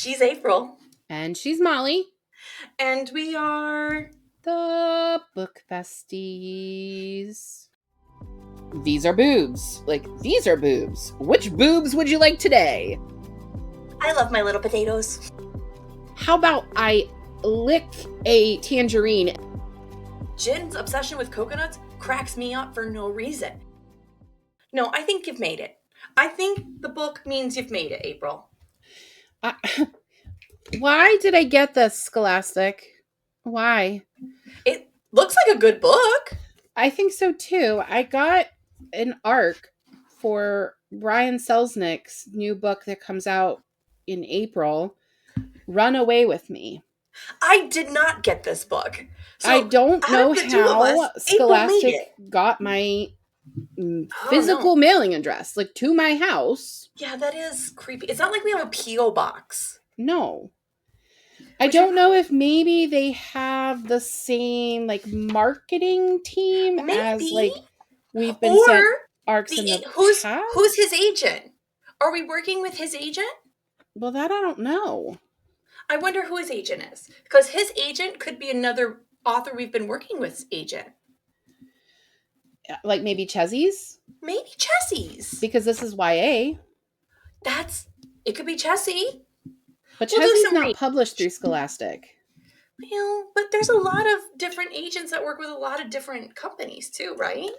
She's April. And she's Molly. And we are the Book Besties. These are boobs. These are boobs. Which boobs would you like today? I love my little potatoes. How about I lick a tangerine? Jin's obsession with coconuts cracks me up for no reason. No, I think you've made it. I think the book means you've made it, April. Why did I get this, Scholastic? Why? It looks like a good book. I think so too. I got an arc for Brian Selznick's new book that comes out in April, Run Away With Me. I did not get this book. So I don't know how Scholastic got my physical mailing address, to my house. Yeah, that is creepy. It's not like we have a P.O. box. No. I don't know if maybe they have the same marketing team as we've been sent arcs in the past. Who's his agent? Are we working with his agent? Well, that I don't know. I wonder who his agent is, because his agent could be another author we've been working with's agent. Maybe Chessie's? Maybe Chessie's. Because this is YA. It could be Chessie. But Chessie's not published through Scholastic. Well, but there's a lot of different agents that work with a lot of different companies too, right?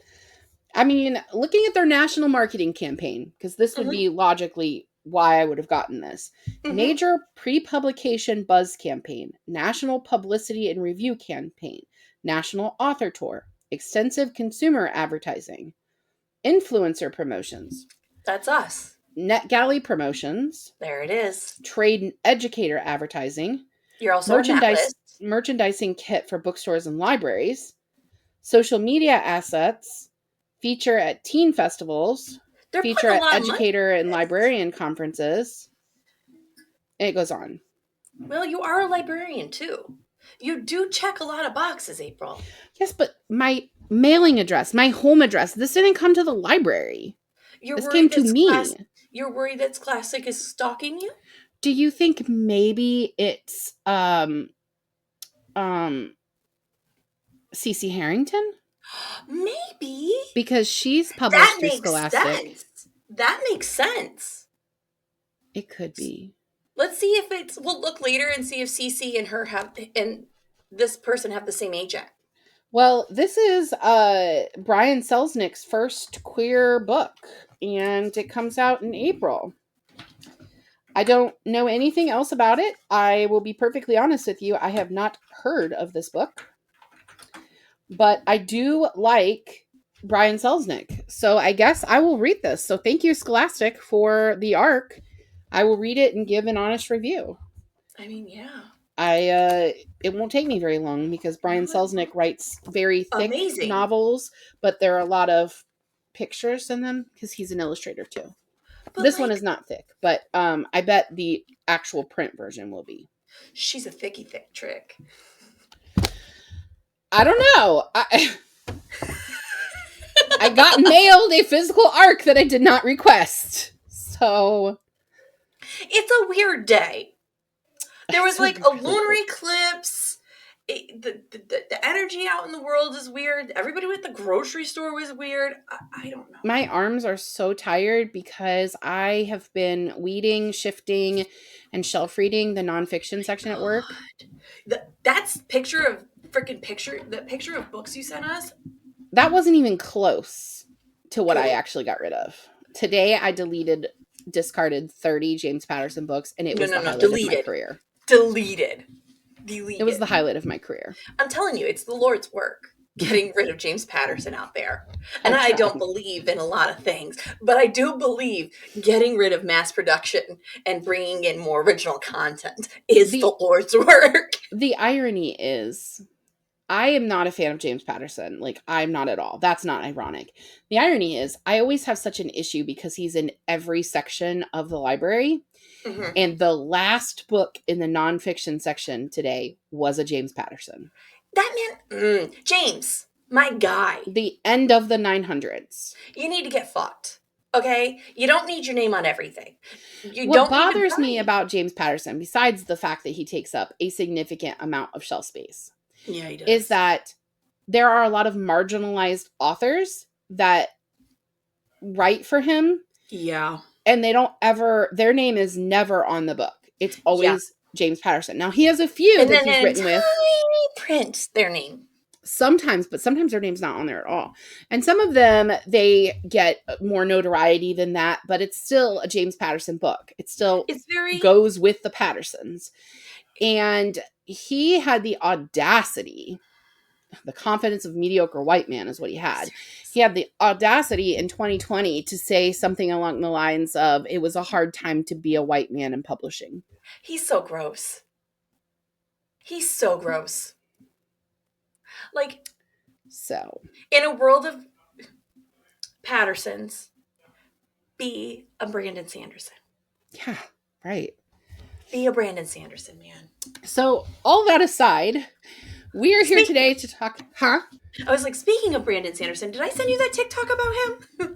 I mean, looking at their national marketing campaign, because this would be logically why I would have gotten this. Major pre-publication buzz campaign, national publicity and review campaign, national author tour, extensive consumer advertising, influencer promotions. That's us. NetGalley promotions. There it is. Trade and educator advertising. You're also merchandising kit for bookstores and libraries. Social media assets. Feature at teen festivals. Feature at educator and librarian conferences. And it goes on. Well, you are a librarian too. You do check a lot of boxes, April. Yes, but my mailing address, my home address, this didn't come to the library. This came to me. You're worried that Scholastic is stalking you? Do you think maybe it's CC Harrington? Maybe. Because she's published through Scholastic. That makes sense. It could be. Let's see if we'll look later and see if CC and this person have the same agent. Well, this is Brian Selznick's first queer book, and it comes out in April. I don't know anything else about it. I will be perfectly honest with you. I have not heard of this book, but I do like Brian Selznick, so I guess I will read this. So thank you, Scholastic, for the arc. I will read it and give an honest review. I mean, yeah. It won't take me very long because Brian Selznick writes very thick novels, but there are a lot of pictures in them because he's an illustrator too. But this one is not thick, but I bet the actual print version will be. She's a thick trick. I don't know. I got mailed a physical arc that I did not request. So it's a weird day. There was a lunar eclipse. The energy out in the world is weird. Everybody at the grocery store was weird. I don't know. My arms are so tired because I have been weeding, shifting, and shelf reading the nonfiction section at work. That's the picture of books you sent us. That wasn't even close to what I actually got rid of. Today I discarded 30 James Patterson books, and it was the highlight of my career. Deleted. It was the highlight of my career. I'm telling you, it's the Lord's work, getting rid of James Patterson out there. And I don't believe in a lot of things, but I do believe getting rid of mass production and bringing in more original content is the Lord's work. The irony is, I am not a fan of James Patterson. I'm not at all. That's not ironic. The irony is, I always have such an issue because he's in every section of the library. Mm-hmm. And the last book in the nonfiction section today was a James Patterson. That man, James, my guy. The end of the 900s. You need to get fucked, okay? You don't need your name on everything. You What don't even bothers me try. about James Patterson, besides the fact that he takes up a significant amount of shelf space, Yeah, he is does. that there are a lot of marginalized authors that write for him, Yeah. and they don't ever, their name is never on the book. It's Yeah. always James Patterson. Now, he has a few And that then he's in written with tiny print, their name. sometimes, but sometimes their name's not on there at all. And some of them, they get more notoriety than that, but it's still a James Patterson book. It still It's very. goes with the Pattersons. And he had the audacity, the confidence of mediocre white man is what he had. He had the audacity in 2020 to say something along the lines of, it was a hard time to be a white man in publishing. He's so gross. He's so gross. Like, So, in a world of Pattersons, be a Brandon Sanderson. yeah, right. Be a Brandon Sanderson, man. So, all that aside, we are here Speak. today to talk, huh? I was like, speaking of Brandon Sanderson, did I send you that TikTok about him?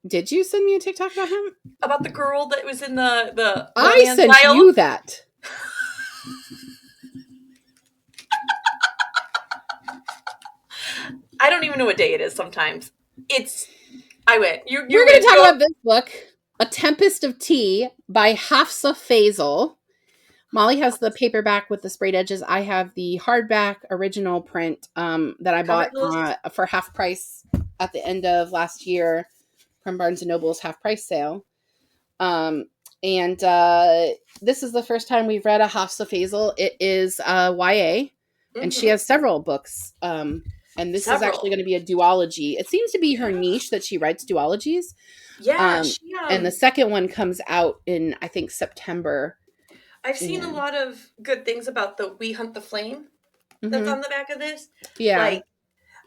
Did you send me a TikTok about him? About the girl that was in the I romance sent file? you that. I don't even know what day it is sometimes. I went. You're We're going going to talk about this book, A Tempest of Tea by Hafsah Faizal. Molly has the paperback with the sprayed edges. I have the hardback original print that I bought for half price at the end of last year from Barnes & Noble's half price sale. And this is the first time we've read a Hafsah Faizal. It is YA, and she has several books. And this is actually going to be a duology. It seems to be her niche that she writes duologies. Yeah, and the second one comes out in, I think, September. I've seen a lot of good things about the We Hunt the Flame that's on the back of this. Yeah. Like,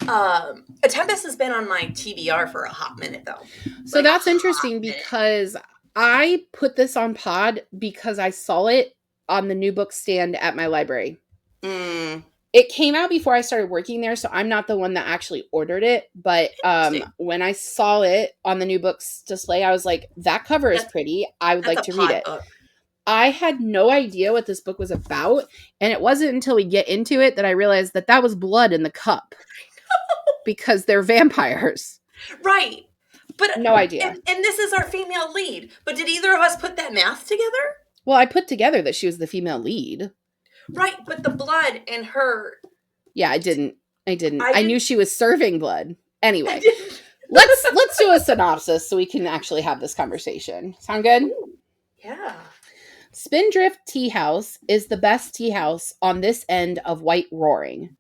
A Tempest has been on my TBR for a hot minute, though. So like, that's interesting because I put this on pod because I saw it on the new book stand at my library. It came out before I started working there, so I'm not the one that actually ordered it. But when I saw it on the new books display, I was like, that cover is pretty. I would like to read it. Book. I had no idea what this book was about, and it wasn't until we get into it that I realized that that was blood in the cup because they're vampires. Right. But no idea. And this is our female lead. But did either of us put that math together? Well, I put together that she was the female lead. Right, but the blood in her. Yeah, I didn't. I knew she was serving blood. Anyway, let's do a synopsis so we can actually have this conversation. Sound good? Ooh, yeah. Spindrift Tea House is the best tea house on this end of White Roaring.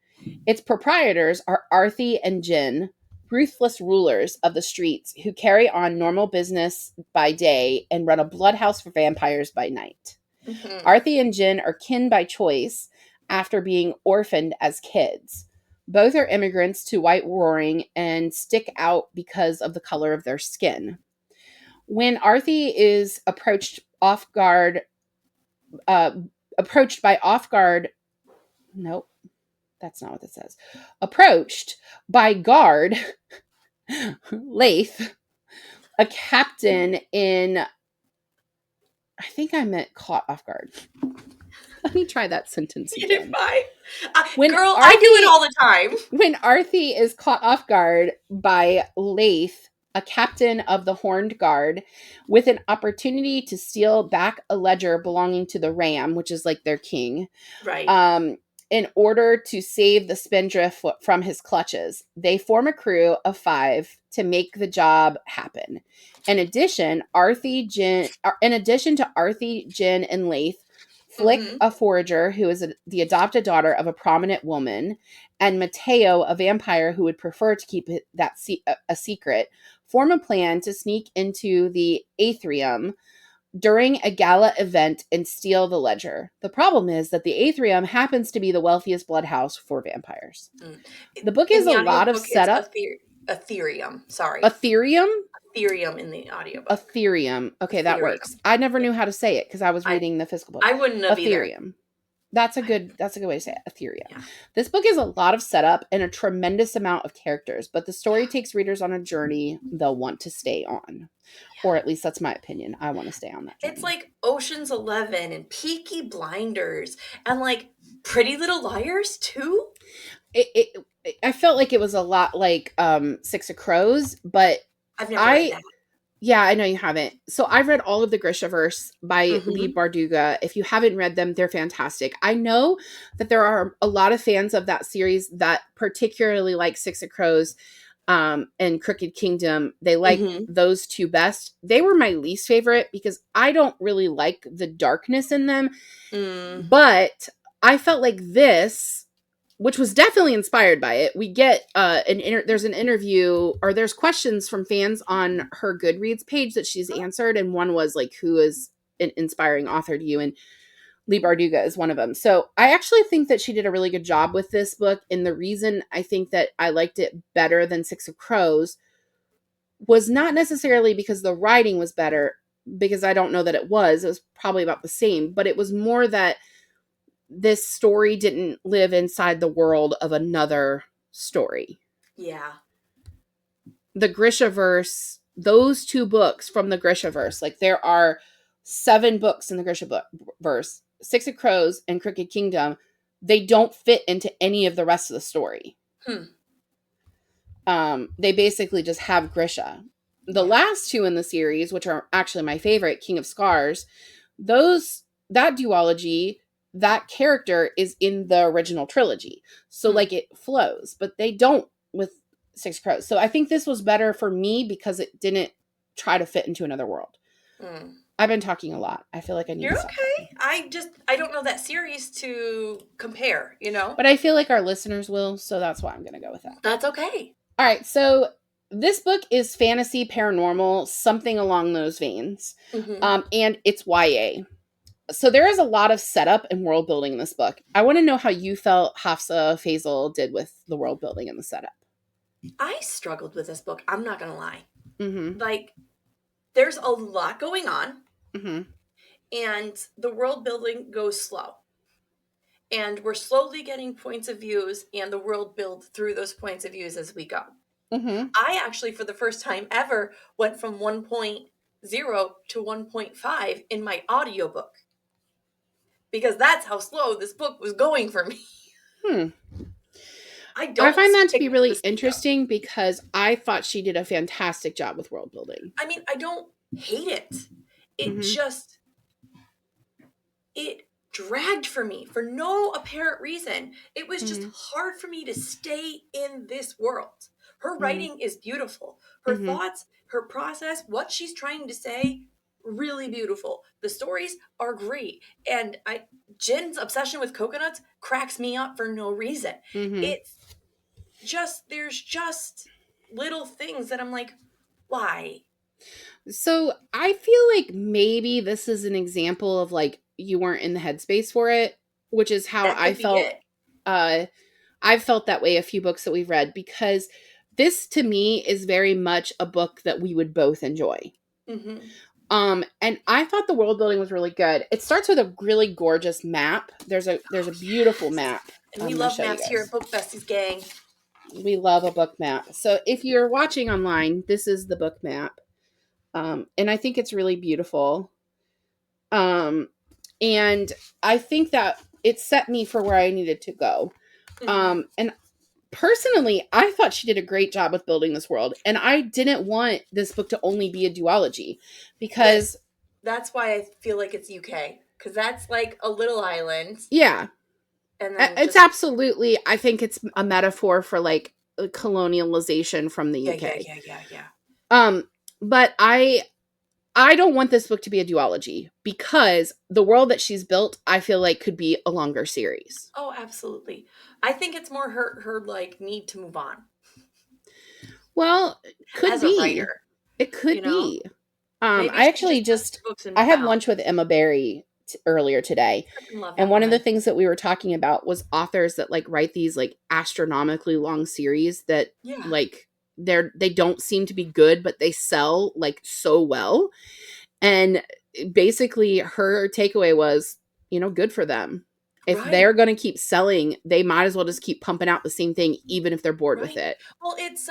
Its proprietors are Arthi and Jin, ruthless rulers of the streets who carry on normal business by day and run a bloodhouse for vampires by night. Arthi and Jin are kin by choice after being orphaned as kids. Both are immigrants to White Roaring and stick out because of the color of their skin. When Arthi is approached by off-guard... Nope. That's not what it says. Approached by guard Lath, a captain in... I think I meant caught off guard. Let me try that sentence again. Girl, I do it all the time. When Arthi is caught off guard by Lath, a captain of the Horned Guard, with an opportunity to steal back a ledger belonging to the Ram, which is like their king. Right. In order to save the Spindrift from his clutches. They form a crew of 5 to make the job happen. In addition to Arthi, Jin, and Lath, Flick, a forager who is the adopted daughter of a prominent woman, and Mateo, a vampire who would prefer to keep that a secret, form a plan to sneak into the atrium during a gala event and steal the ledger. The problem is that the atrium happens to be the wealthiest bloodhouse for vampires. The book is a lot of setup. Ethereum, sorry. Ethereum? Ethereum in the audiobook. Ethereum. Okay, that works. I never knew how to say it because I was reading the physical book. I wouldn't have Ethereum. That's a good way to say it, Etheria. Yeah. This book is a lot of setup and a tremendous amount of characters, but the story Yeah. takes readers on a journey they'll want to stay on. Or at least that's my opinion. I want to stay on that It's journey. like Ocean's 11 and Peaky Blinders and like Pretty Little Liars too. I felt like it was a lot like Six of Crows, but I've never read I that. yeah, I know you haven't. So I've read all of the Grishaverse by Lee Mm-hmm. Barduga. If you haven't read them, they're fantastic. I know that there are a lot of fans of that series that particularly like Six of Crows and Crooked Kingdom. They like Mm-hmm. those two best. They were my least favorite because I don't really like the darkness in them. Mm. But I felt like this, which was definitely inspired by it. We get there's an interview, or there's questions from fans on her Goodreads page that she's answered, and one was like, who is an inspiring author to you? And Lee Barduga is one of them. So I actually think that she did a really good job with this book, and the reason I think that I liked it better than Six of Crows was not necessarily because the writing was better, because I don't know that it was probably about the same, but it was more that this story didn't live inside the world of another story. Yeah. The Grishaverse, those two books from the Grishaverse, like there are 7 books in the Grishaverse, Six of Crows and Crooked Kingdom, they don't fit into any of the rest of the story. Hmm. They basically just have Grisha. The Yeah. last 2 in the series, which are actually my favorite, King of Scars, that duology, that character is in the original trilogy. So like it flows, but they don't with Six Crows. So I think this was better for me because it didn't try to fit into another world. Mm. I've been talking a lot. I feel like I need You're to stop talking. okay. I don't know that series to compare, you know? But I feel like our listeners will, so that's why I'm going to go with that. That's okay. All right, so this book is fantasy, paranormal, something along those veins. Mm-hmm. And it's YA. So there is a lot of setup and world building in this book. I want to know how you felt Hafsah Faizal did with the world building and the setup. I struggled with this book. I'm not going to lie. Mm-hmm. Like, there's a lot going on, Mm-hmm. and the world building goes slow. And we're slowly getting points of views and the world build through those points of views as we go. Mm-hmm. I actually, for the first time ever, went from 1.0 to 1.5 in my audiobook. Because that's how slow this book was going for me. Hmm. I find that to stick be with really the speed up. interesting because I thought she did a fantastic job with world building. I mean, I don't hate it. It Mhm. just, it dragged for me for no apparent reason. It was just hard for me to stay in this world. Her writing is beautiful. Her Mhm. thoughts, her process, what she's trying to say, really beautiful. The stories are great. And Jin's obsession with coconuts cracks me up for no reason. Mhm. It's just, there's just little things that I'm like, why? So I feel like maybe this is an example of like you weren't in the headspace for it, which is how That I could be felt. it. I've felt that way a few books that we've read, because this to me is very much a book that we would both enjoy. Mm-hmm. And I thought the world building was really good. It starts with a really gorgeous map. There's a beautiful map. And we I'm gonna love show you maps here guys. at Book Besties, gang. We love a book map. So if you're watching online, this is the book map. And I think it's really beautiful. And I think that it set me for where I needed to go. And personally, I thought she did a great job with building this world. And I didn't want this book to only be a duology, because that's why I feel like it's UK, because that's like a little island. Yeah. And then It's absolutely, I think it's a metaphor for like colonialization from the UK. Yeah. But I don't want this book to be a duology, because the world that she's built, I feel like could be a longer series. Oh, absolutely. I think it's more her like need to move on. Well, could as be. A writer, it could be. I actually I had lunch with Emma Barry earlier today, and one of the things that we were talking about was authors that like write these like astronomically long series that like they don't seem to be good, but they sell like so well. And basically her takeaway was, good for them. If Right. they're going to keep selling, they might as well just keep pumping out the same thing, even if they're bored with Right. it. Well, it's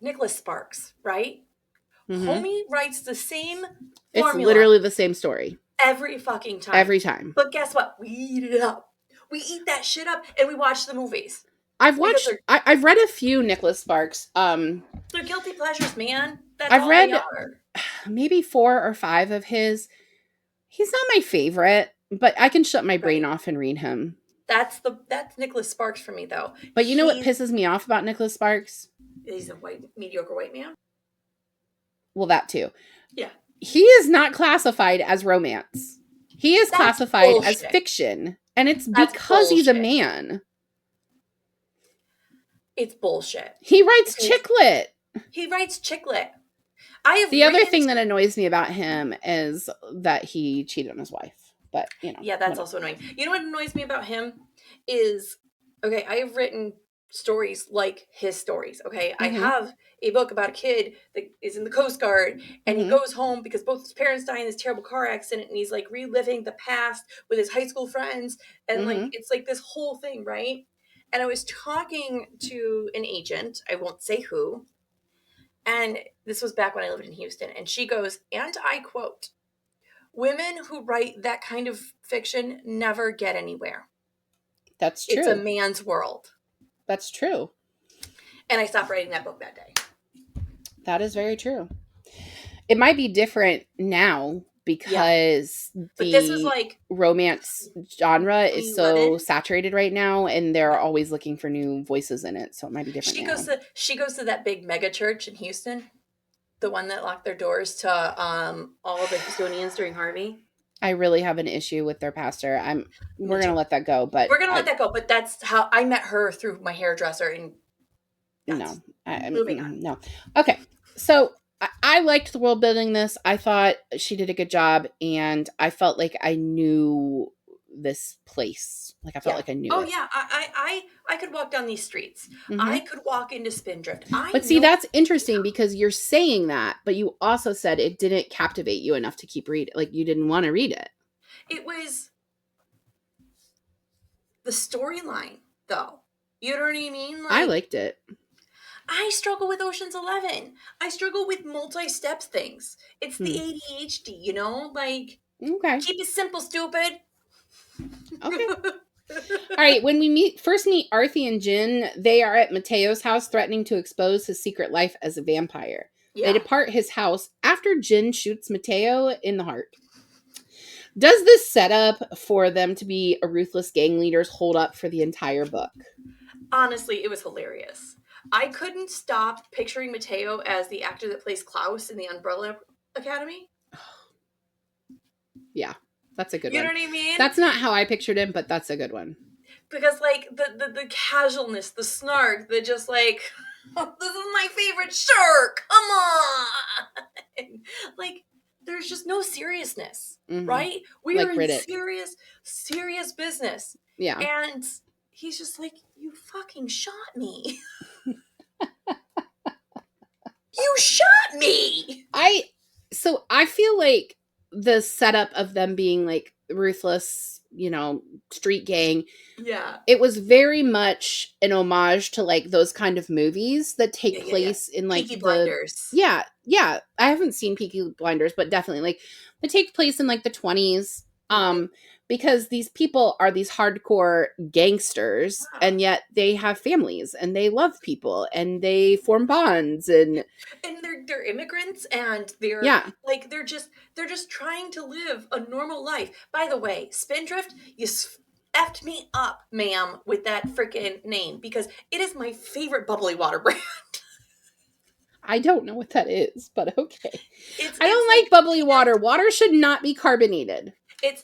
Nicholas Sparks, right? Mm-hmm. Homie writes the same It's formula literally the same story every fucking time. every time. But guess what? We eat it up. We eat that shit up and we watch the movies because I've read a few Nicholas Sparks. they're guilty pleasures, man. That's I've all they read are. maybe 4 or 5 of his. He's not my favorite, but I can shut my brain Right. off and read him. That's Nicholas Sparks for me though. But you know what pisses me off about Nicholas Sparks? He's a mediocre white man. Well, that too. Yeah. He is not classified as romance. He is That's classified as bullshit. fiction, and it's That's because he's a bullshit. man. It's bullshit. He writes Okay. chick lit. He writes chick lit. I have The other written thing that annoys me about him is that he cheated on his wife. But, you know. Yeah, that's also annoying. You know what annoys me about him is, okay, I have written stories like his stories. Okay, I Mm-hmm. have a book about a kid that is in the Coast Guard and he Mm-hmm. goes home because both his parents die in this terrible car accident and he's like reliving the past with his high school friends and like Mm-hmm. it's like this whole thing, right? And I was talking to an agent, I won't say who, and this was back when I lived in Houston, and she goes, and I quote, women who write that kind of fiction never get anywhere. That's It's a true. man's world. That's true. And I stopped writing that book that day. That is very true. It might be different now because But this was the like romance genre is so 2011. saturated right now, and they're Yeah. always looking for new voices in it. So it might be different now. She goes to that big mega church in Houston, the one that locked their doors to all the Houstonians during Harvey. I really have an issue with their pastor. We're gonna let that go, but we're gonna let that go. But that's how I met her, through my hairdresser, and moving on. No. Okay, so I liked the world building. This, I thought she did a good job, and I felt like I knew this place. Like I felt like I knew Oh it. yeah, I could walk down these streets. Mhm. I could walk into Spindrift. But see, that's interesting because you're saying that, but you also said it didn't captivate you enough to keep reading. Like you didn't want to read it. It was the storyline, though. You know what I mean? I liked it. I struggle with Ocean's 11. I struggle with multi-step things. It's the ADHD, you know? Like, Okay. keep it simple, stupid. Okay. All right. When we first meet Arthie and Jin, they are at Mateo's house threatening to expose his secret life as a vampire. Yeah. They depart his house after Jin shoots Mateo in the heart. Does this setup for them to be a ruthless gang leaders hold up for the entire book? Honestly, it was hilarious. I couldn't stop picturing Mateo as the actor that plays Klaus in the Umbrella Academy. Yeah, that's a good one. You know what I mean? That's not how I pictured him, but that's a good one. Because, like, the casualness, the snark, the just like, oh, this is my favorite shark, come on! Like, there's just no seriousness, right? We like are in Riddick. serious business. Yeah. And he's just like, you fucking shot me. You shot me! So I feel like the setup of them being like ruthless, street gang. Yeah. It was very much an homage to like those kind of movies that take place in like Peaky Blinders. Yeah. I haven't seen Peaky Blinders, but definitely like they take place in like the 20s. Because these people are these hardcore gangsters, and yet they have families and they love people and they form bonds and they're immigrants and they're like they're just trying to live a normal life. By the way, Spindrift, you effed me up, ma'am, with that freaking name because it is my favorite bubbly water brand. I don't know what that is, but okay. I don't like bubbly water. Water should not be carbonated. It's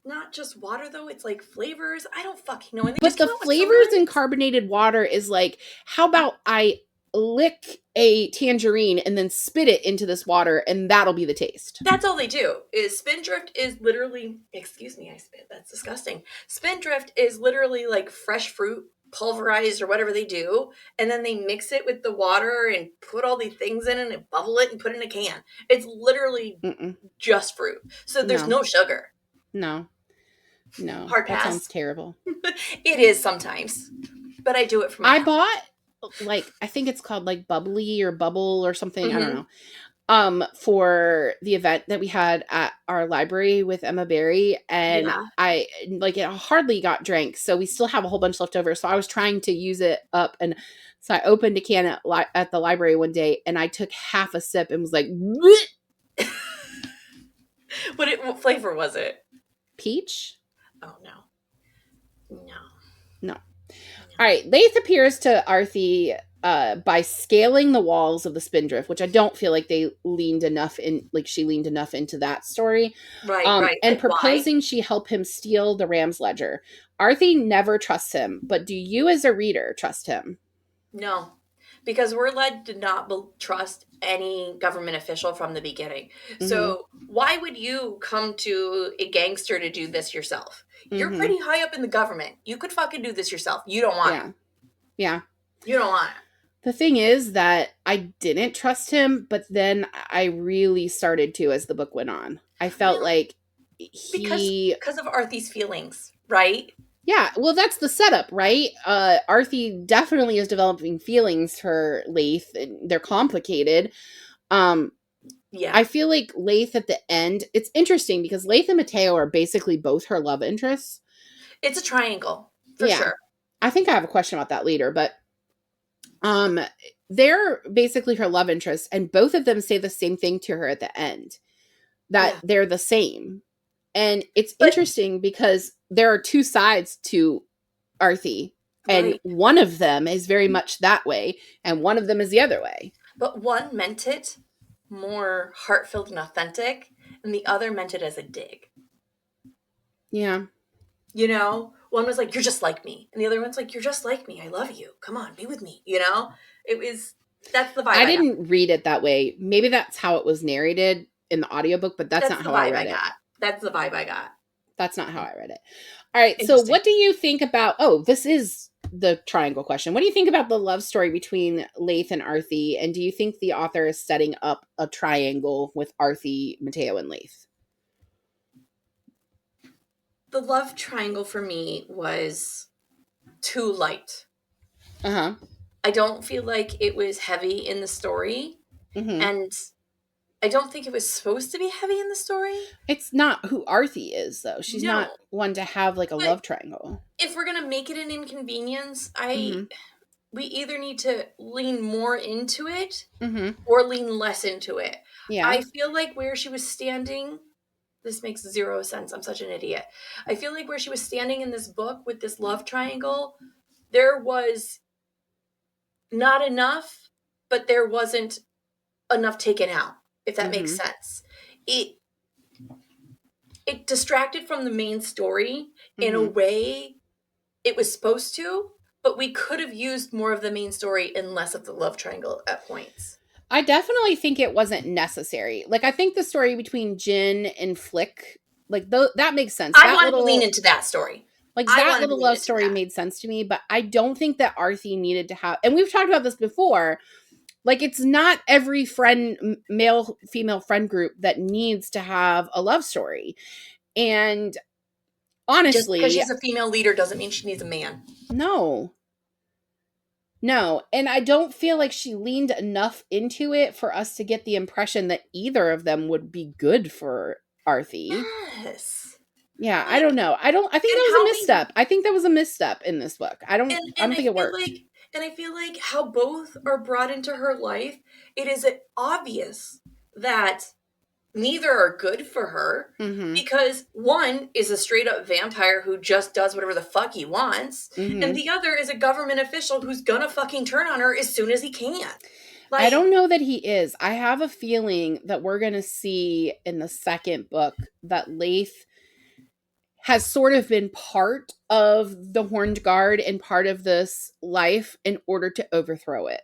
not just water though. It's like flavors. I don't fucking know. But the flavors in carbonated water is like, how about I lick a tangerine and then spit it into this water and that'll be the taste. That's all they do. Is Spindrift is literally, excuse me, I spit. That's disgusting. Spindrift is literally like fresh fruit pulverized or whatever they do, and then they mix it with the water and put all these things in it and bubble it and put it in a can. It's literally just fruit. So there's no sugar. No. No, Hard that sounds pass. terrible. It is sometimes, but I do it for my I health. bought like I think it's called like bubbly or bubble or something. I don't Hmm. know. For the event that we had at our library with Emma Berry, and Yeah. I like it hardly got drank, so we still have a whole bunch left over. So I was trying to use it up, and so I opened a can at the library one day, and I took half a sip and was like, "Bleh." What flavor was it? Peach? Oh no, no, No. All no. right. Laith appears to Arthi by scaling the walls of the Spindrift, which I don't feel like they leaned enough in, like she leaned enough into that story. Right, right. And Like why? proposing she help him steal the Ram's ledger. Arthi never trusts him, but do you as a reader trust him? No, because we're led to not trust any government official from the beginning. Mm-hmm. So why would you come to a gangster to do this yourself? You're Mm-hmm. pretty high up in the government. You could fucking do this yourself. You don't want it. Yeah. Yeah. You don't want it. The thing is that I didn't trust him, but then I really started to as the book went on. I felt Well, like because he because of Arthy's feelings, right? Yeah, well, that's the setup, right? Arthi definitely is developing feelings for Laith, and they're complicated. Um, Yeah. I feel like Laith at the end, it's interesting because Laith and Mateo are basically both her love interests. It's a triangle for Yeah, sure. I think I have a question about that later, but um, they're basically her love interests, and both of them say the same thing to her at the end that Yeah. they're the same. And it's But interesting because there are two sides to Arthi, and right. one of them is very much that way, and one of them is the other way. But one meant it more heartfelt and authentic, and the other meant it as a dig. Yeah. You know, one was like, "You're just like me," and the other one's like, "You're just like me. I love you. Come on, be with me." You know, it was that's the vibe I I got. didn't read it that way. Maybe that's how it was narrated in the audiobook, but that's That's not the how I vibe I read it. got. That's the vibe I got. That's not how I read it. All right. So, Interesting. what do you think about? Oh, this is the triangle question. What do you think about the love story between Laith and Arthi? And do you think the author is setting up a triangle with Arthi, Mateo, and Laith? The love triangle for me was too light. Uh huh. I don't feel like it was heavy in the story, Mm-hmm. and I don't think it was supposed to be heavy in the story. It's not who Arthi is, though. She's not No, one to have like a but love triangle. if we're gonna make it an inconvenience, Mm-hmm. I we either need to lean more into it Mm-hmm. or lean less into it. Yeah. I feel like where she was standing, this makes zero sense. I'm such an idiot. I feel like where she was standing in this book with this love triangle, there was not enough, but there wasn't enough taken out, if that makes Mm-hmm. sense. It it distracted from the main story in a Mm-hmm. way it was supposed to, but we could have used more of the main story and less of the love triangle at points. I definitely think it wasn't necessary. Like, I think the story between Jin and Flick, like, that makes sense. I wanted to lean into that story. I That wanted to little lean love into story that. made sense to me, but I don't think that Arthi needed to have, and we've talked about this before, like, it's not every male, female friend group that needs to have a love story. And Just because honestly, she's a female leader doesn't mean she needs a man. no. No, and I don't feel like she leaned enough into it for us to get the impression that either of them would be good for Arthi. Yes. Yeah, I Like, don't know. I think and that was a how they misstep. I think that was a misstep in this book. I don't and think it worked. I feel like how both are brought into her life, it is obvious that neither are good for her Mhm. because one is a straight up vampire who just does whatever the fuck he wants, and Mhm. the other is a government official who's gonna fucking turn on her as soon as he can. I Like, don't know that he is. I have a feeling that we're going to see in the second book that Laith has sort of been part of the Horned Guard and part of this life in order to overthrow it.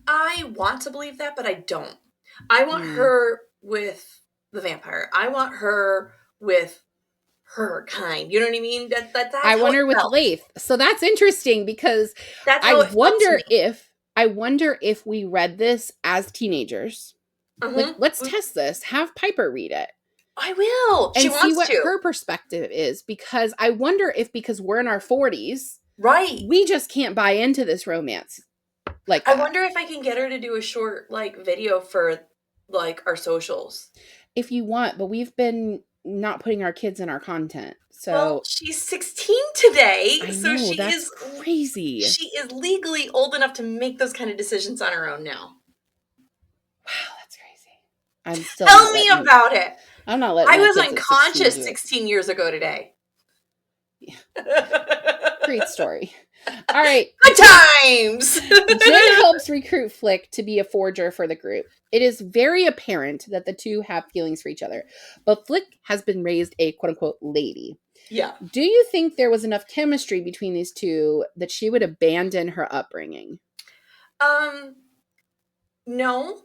I want to believe that, but I don't. I want Mm. her with the vampire. I want her with her kind. You know what I mean? That's I how it wonder with felt. Laith. So that's interesting because That's I how it felt to wonder me. if I wonder if we read this as teenagers. Like, Mm-hmm. let's test this. Have Piper read it. I will. She and see wants what to. her perspective is, because I wonder if because we're in our 40s, Right. we just can't buy into this romance like I that. wonder if I can get her to do a short like video for like our socials. If you want, but we've been not putting our kids in our content. Well, So she's 16 today, I so know, that's crazy. she is legally old enough to make those kind of decisions on her own now. Wow, that's crazy. I'm still Tell not me letting about it. I'm not letting I my was kids at 16 unconscious do it. 16 years ago today. Yeah. Great story. All right. Good times. Jen helps recruit Flick to be a forger for the group. It is very apparent that the two have feelings for each other, but Flick has been raised a quote-unquote lady. Yeah. Do you think there was enough chemistry between these two that she would abandon her upbringing? No,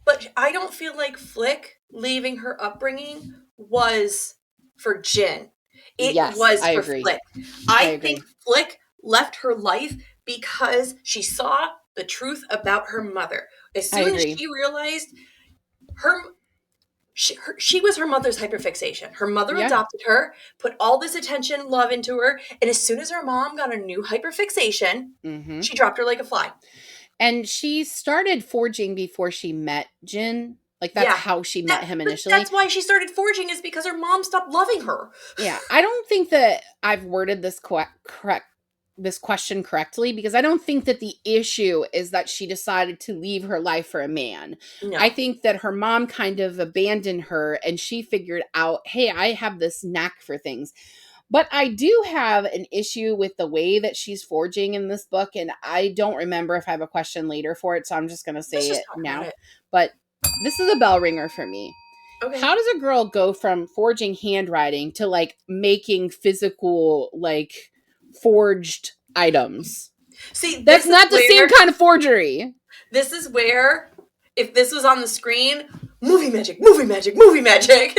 but I don't feel like Flick leaving her upbringing was for Jin. It Yes, was I for agree. Flick. I I agree. think Flick left her life because she saw the truth about her mother. As I soon as agree. she realized she was her mother's hyperfixation. Her mother Yeah. adopted her, put all this attention, love into her, and as soon as her mom got a new hyperfixation, Mm-hmm. she dropped her like a fly. And she started forging before she met Jin. Like, that's how she met him initially. That's why she started forging, is because her mom stopped loving her. Yeah, I don't think that I've worded this this question correctly, because I don't think that the issue is that she decided to leave her life for a man. No. I think that her mom kind of abandoned her and she figured out, hey, I have this knack for things. But I do have an issue with the way that she's forging in this book, and I don't remember if I have a question later for it, so I'm just going to say it now. But this is a bell ringer for me. Okay. How does a girl go from forging handwriting to like making physical, like forged items? See, that's not the same kind of forgery. This is where, if this was on the screen, movie magic, movie magic, movie magic.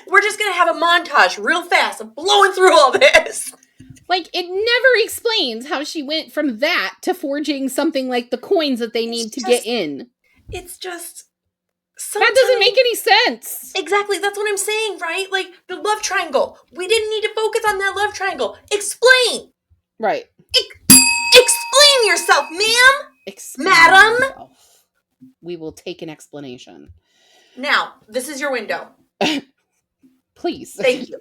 We're just going to have a montage real fast of blowing through all this. Like, it never explains how she went from that to forging something like the coins that they need to get in. It's just... That doesn't make any sense. Exactly, that's what I'm saying, right? Like, the love triangle. We didn't need to focus on that love triangle. Explain! Right. Explain yourself, ma'am! Explain Madam! yourself. We will take an explanation. Now, this is your window. Please. Thank you.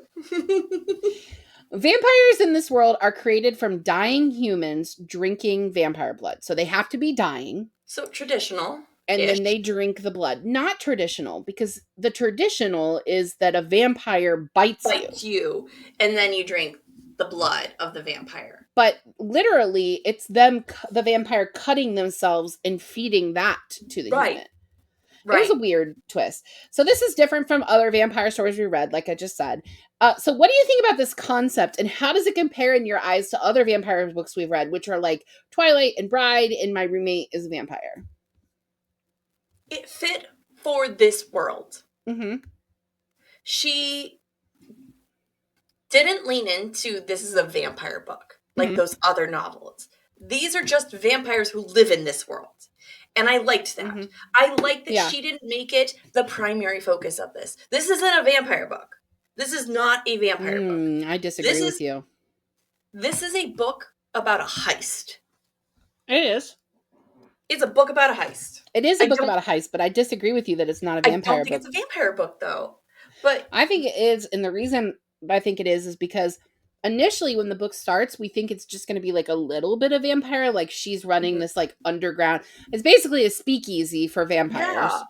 Vampires in this world are created from dying humans drinking vampire blood. So they have to be dying. So traditional. And then they drink the blood. Not traditional, because the traditional is that a vampire bites you. And then you drink the blood of the vampire. But literally, it's them, the vampire, cutting themselves and feeding that to the human. Right. It was a weird twist. So this is different from other vampire stories we read, like I just said. So what do you think about this concept, and how does it compare in your eyes to other vampire books we've read, which are like Twilight and Bride and My Roommate is a Vampire? It fit for this world. Mm-hmm. She didn't lean into this is a vampire book like those other novels. These are just vampires who live in this world. And I liked that. Mm-hmm. I liked that she didn't make it the primary focus of this. This isn't a vampire book. This is not a vampire book. I disagree with you. This is a book about a heist. It is. It's a book about a heist. It is a book about a heist, but I disagree with you that it's not a vampire book. I don't think it's a vampire book, though. But I think it is, and the reason I think it is because initially when the book starts, we think it's just going to be like a little bit of vampire, like she's running this like underground. It's basically a speakeasy for vampires. Yeah.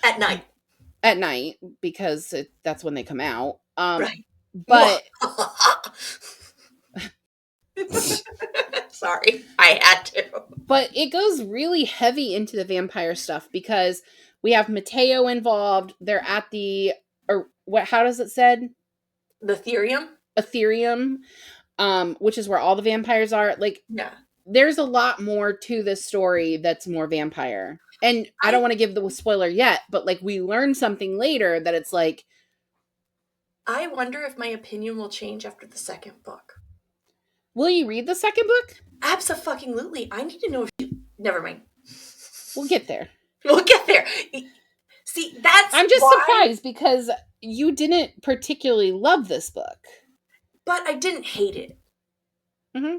At night. At night, because that's when they come out. Right. But... Sorry, I had to. But it goes really heavy into the vampire stuff because we have Mateo involved. They're at the... or what? How does it said? The Ethereum? Ethereum, which is where all the vampires are. Like, there's a lot more to this story that's more vampire. And I don't want to give the spoiler yet, but like we learn something later that it's like... I wonder if my opinion will change after the second book. Will you read the second book? Absolutely. I need to know if you... Never mind. We'll get there. We'll get there. See, that's I'm just why, surprised because you didn't particularly love this book. but I didn't hate it. Mm-hmm.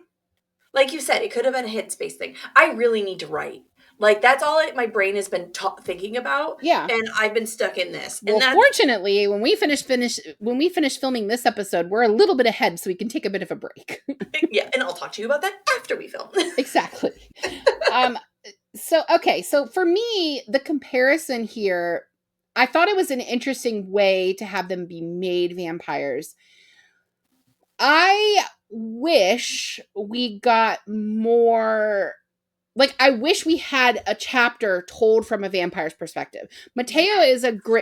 Like you said, it could have been a headspace thing. I really need to write. Like that's all my brain has been thinking about, Yeah. and I've been stuck in this. Well, And that's fortunately, when we finish filming this episode, we're a little bit ahead, so we can take a bit of a break. yeah, and I'll talk to you about that after we film. Exactly. So for me, the comparison here, I thought it was an interesting way to have them be made vampires. I wish we got more. Like, I wish we had a chapter told from a vampire's perspective. Mateo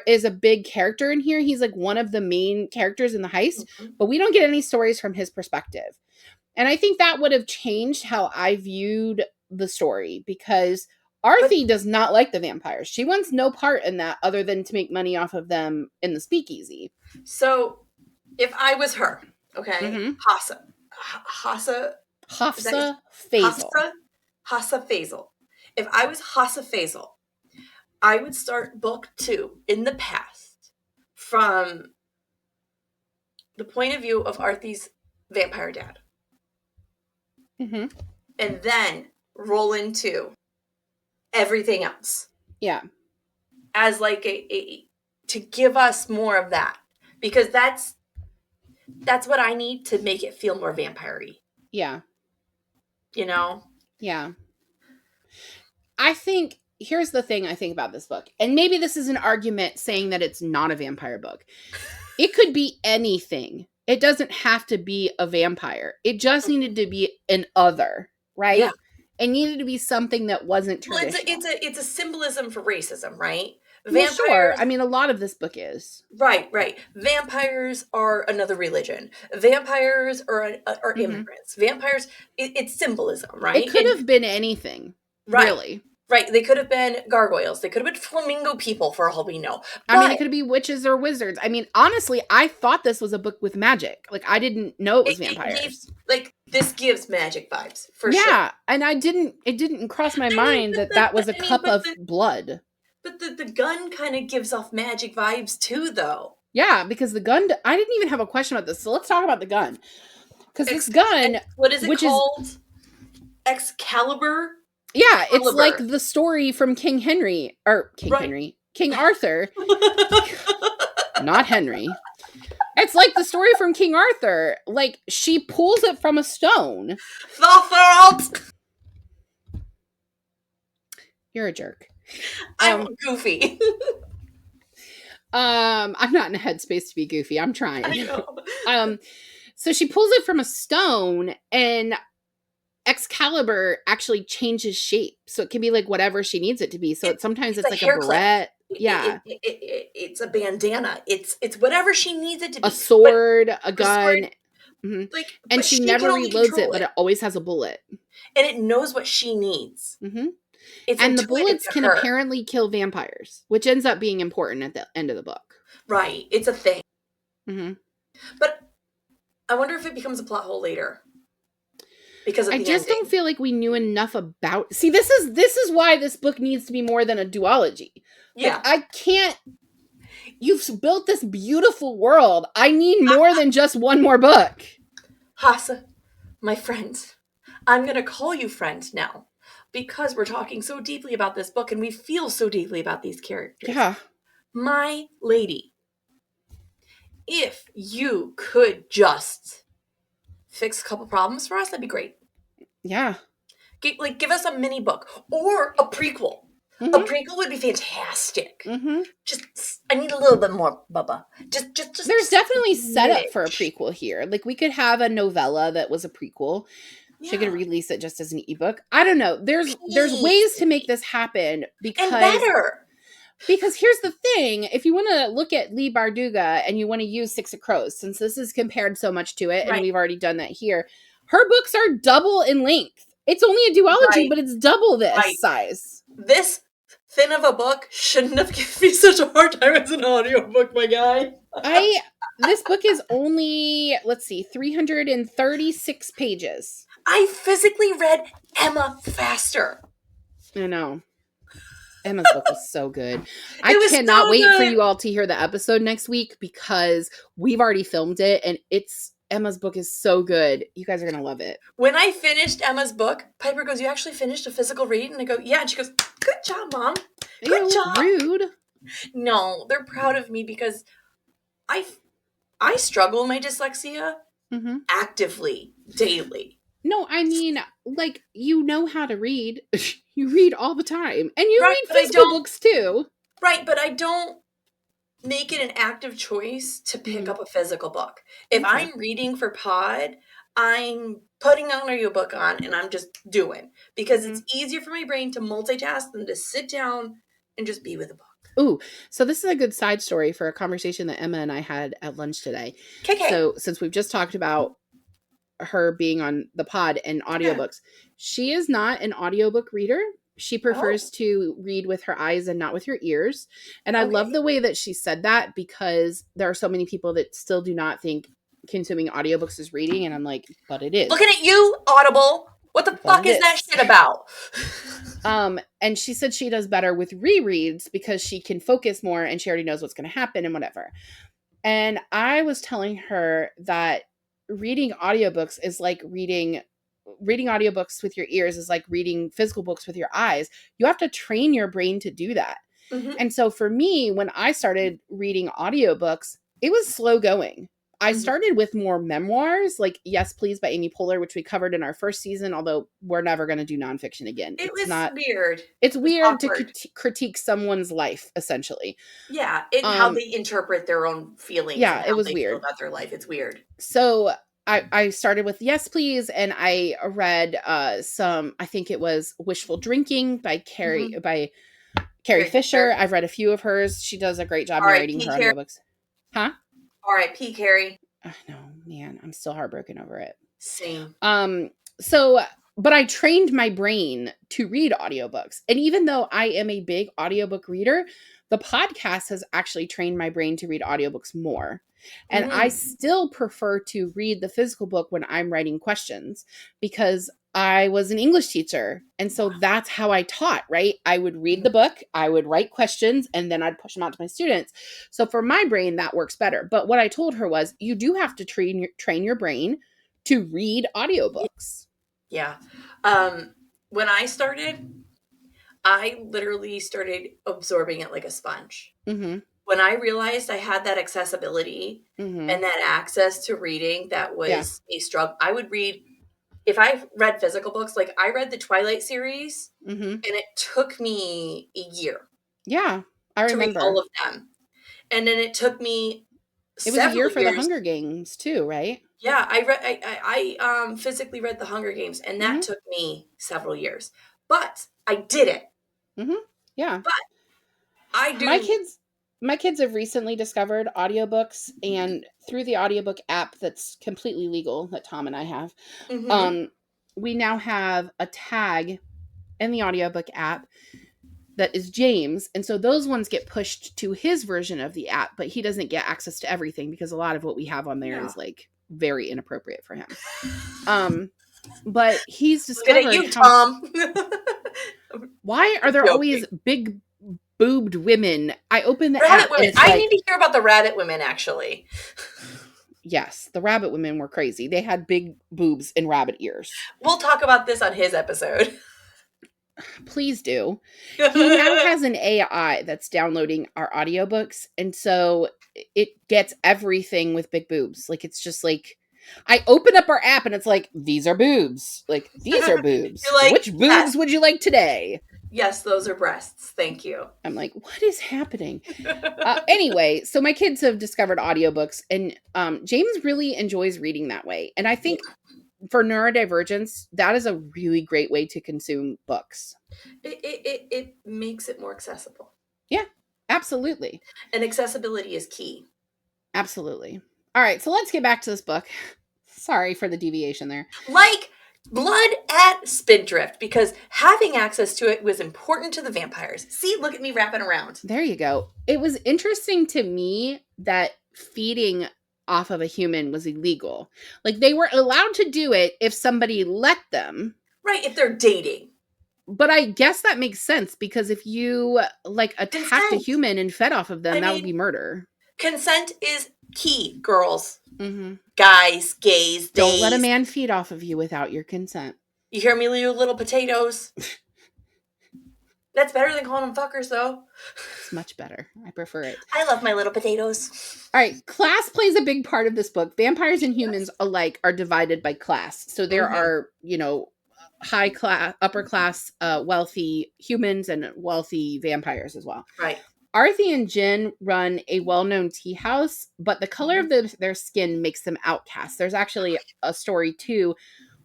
is a big character in here. He's like one of the main characters in the heist, but we don't get any stories from his perspective. And I think that would have changed how I viewed the story, because Arthi does not like the vampires. She wants no part in that other than to make money off of them in the speakeasy. So, if I was her, okay, Mm-hmm. Hafsah Hafsah Faizal. Hafsah Faizal. If I was Hafsah Faizal, I would start book 2 in the past from the point of view of Arthi's vampire dad. Mm-hmm. And then roll into everything else. Yeah. As like a to give us more of that. Because that's what I need to make it feel more vampire-y. Yeah. You know? Yeah. I think, here's the thing I think about this book, and maybe this is an argument saying that it's not a vampire book. It could be anything. It doesn't have to be a vampire. It just needed to be an other, right? Yeah. It needed to be something that wasn't traditional. Well, it's a symbolism for racism, right? Well, sure. I mean, a lot of this book is. Right. Vampires are another religion. Vampires are immigrants. Vampires, it's symbolism, right? It could have been anything, right. Really. Right. They could have been gargoyles. They could have been flamingo people, for all we know. I mean, it could be witches or wizards. I mean, honestly, I thought this was a book with magic. Like, I didn't know it was vampires. This gives magic vibes, for sure. Yeah, and it didn't cross my mind that was a cup of blood. But the gun kind of gives off magic vibes too, though. Yeah, because the gun, I didn't even have a question about this. So let's talk about the gun. Because this gun, what is it called? Excalibur? Yeah, it's like the story from King Arthur. Not Henry. It's like the story from King Arthur. Like, she pulls it from a stone. The fault! You're a jerk. I'm goofy. I'm not in a headspace to be goofy. I'm trying. I know. So she pulls it from a stone, and Excalibur actually changes shape, so it can be like whatever she needs it to be. So sometimes it's like a barrette. Yeah, it's a bandana. It's whatever she needs it to be. A sword, a gun. Mm-hmm. And she never reloads it, but it always has a bullet. And it knows what she needs. Mm-hmm. And the bullets can apparently kill vampires, which ends up being important at the end of the book. Right, it's a thing. Mm-hmm. But I wonder if it becomes a plot hole later. Because of I just don't feel like we knew enough about. See, this is why this book needs to be more than a duology. Yeah, like, I can't. You've built this beautiful world. I need more than just one more book. Hafsah, my friend, I'm gonna call you friend now because we're talking so deeply about this book and we feel so deeply about these characters. Yeah, my lady, if you could just fix a couple problems for us, that'd be great. Yeah. Give us a mini book or a prequel. Mm-hmm. A prequel would be fantastic. Mm-hmm. I need a little bit more, Bubba. Just. There's definitely setup for a prequel here. Like, we could have a novella that was a prequel. Yeah. She could release it just as an ebook. I don't know. There's ways to make this happen because and better. Because here's the thing, if you want to look at Lee Barduga and you want to use Six of Crows, since this is compared so much to it, and we've already done that here, her books are double in length. It's only a duology, but it's double this size. This thin of a book shouldn't have given me such a hard time as an audiobook, my guy. This book is only, 336 pages. I physically read Emma faster. I know. Emma's book was so good. I It was cannot so wait for good. you all to hear the episode next week because we've already filmed it and Emma's book is so good. You guys are going to love it. When I finished Emma's book, Piper goes, "You actually finished a physical read?" And I go, "Yeah." And she goes, "Good job, Mom. Good Ew, job." rude. No, they're proud of me because I I struggle with my dyslexia Mm-hmm. actively, daily. No, I mean, like, you know how to read. You read all the time. And you Right, read but I physical don't. books too. Right, but I don't make it an active choice to pick Mm-hmm. up a physical book. If Okay. I'm reading for pod, I'm putting an audiobook on and I'm just doing because Mm-hmm. it's easier for my brain to multitask than to sit down and just be with a book. Ooh, so this is a good side story for a conversation that Emma and I had at lunch today. KK. So, since we've just talked about her being on the pod and Yeah. audiobooks, she is not an audiobook reader. She Oh, prefers to read with her eyes and not with her ears. And I love okay. the way that she said that because there are so many people that still do not think consuming audiobooks is reading. And I'm like, but it Looking is. at you, Audible. What the But fuck it is that is. shit about? And she said she does better with rereads because she can focus more and she already knows what's going to happen and whatever. And I was telling her that reading audiobooks is like reading audiobooks with your ears is like reading physical books with your eyes. You have to train your brain to do that. Mm-hmm, And so for me, when I started reading audiobooks, it was slow going. I mm-hmm. started with more memoirs, like Yes Please by Amy Poehler, which we covered in our first season, although we're never going to do nonfiction again. It was weird. It's It was weird to awkward. critique someone's life, essentially. Yeah, and how Um, they interpret their own feelings and yeah, it how was they feel weird. about their life. It's weird. So I started with Yes Please, and I read some. I think it was Wishful Drinking by Mm-hmm. Carrie Carrie Fisher. Fisher. I've read a few of hers. She does a great job narrating R.I.P. her Carrie. audiobooks. Huh? R.I.P. Carrie. Oh, no, man, I'm still heartbroken over it. Same. Um, so, but I trained my brain to read audiobooks. And even though I am a big audiobook reader, the podcast has actually trained my brain to read audiobooks more. And I Mm. still prefer to read the physical book when I'm writing questions because I was an English teacher. And so that's how I taught, right? I would read the book, I would write questions, and then I'd push them out to my students. So for my brain, that works better. But what I told her was you do have to train your brain to read audiobooks. Yeah. When I started, I literally started absorbing it like a sponge. Mm-hmm. When I realized I had that accessibility Mm-hmm. and that access to reading that Yeah. was a struggle, I would read, if I read physical books, like I read the Twilight series, Mm-hmm. and it took me a year Yeah. I to read all remember. of them. And then it took me It was a several year for the years. Hunger Games too, right? Yeah, I physically read the Hunger Games, and that Mm-hmm. took me several years. But I did it. Mm-hmm. Yeah. But I My do. kids my kids have recently discovered audiobooks and through the audiobook app that's completely legal that Tom and I have, Mhm. um, we now have a tag in the audiobook app that is James. And so those ones get pushed to his version of the app, but he doesn't get access to everything because a lot of what we have on there Yeah. is like very inappropriate for him. Um, but he's Looking at discovered you, how Tom. why are I'm there always joking. big boobed women? I open the Rabbit app and women. it's I need like, to hear about the rabbit women, actually. yes, the rabbit women were crazy. They had big boobs and rabbit ears. We'll talk about this on his episode. Please do. He now has an AI that's downloading our audiobooks. And so it gets everything with big boobs. Like, it's just like, I open up our app and it's like, these are boobs. Like, these are boobs. You're like, Which yes, boobs would you like today? yes, those are breasts. Thank you. I'm like, what is happening? Anyway, so my kids have discovered audiobooks, and James really enjoys reading that way. And I think for neurodivergence, that is a really great way to consume books. It makes it more accessible. Yeah, absolutely. And accessibility is key. Absolutely. All right, so let's get back to this book. Sorry for the deviation there. Like blood at Spindrift, because having access to it was important to the vampires. See, look at me wrapping around. There you go. It was interesting to me that feeding off of a human was illegal. Like, they were allowed to do it if somebody let them. Right, if they're dating. But I guess that makes sense because if you like attacked a Consent. human and fed off of them, I that would be mean, murder. consent is key, girls, Mm-hmm. guys, gays, Don't let a theys. man feed off of you without your consent. You hear me, you little potatoes? That's better than calling them fuckers, though. It's much better. I prefer it. I love my little potatoes. All right, class plays a big part of this book. Vampires and humans alike are divided by class. So there Mm-hmm. are, high class, upper class, wealthy humans and wealthy vampires as well. Right. Arthi and Jin run a well-known tea house, but the color of their skin makes them outcasts. There's actually a story too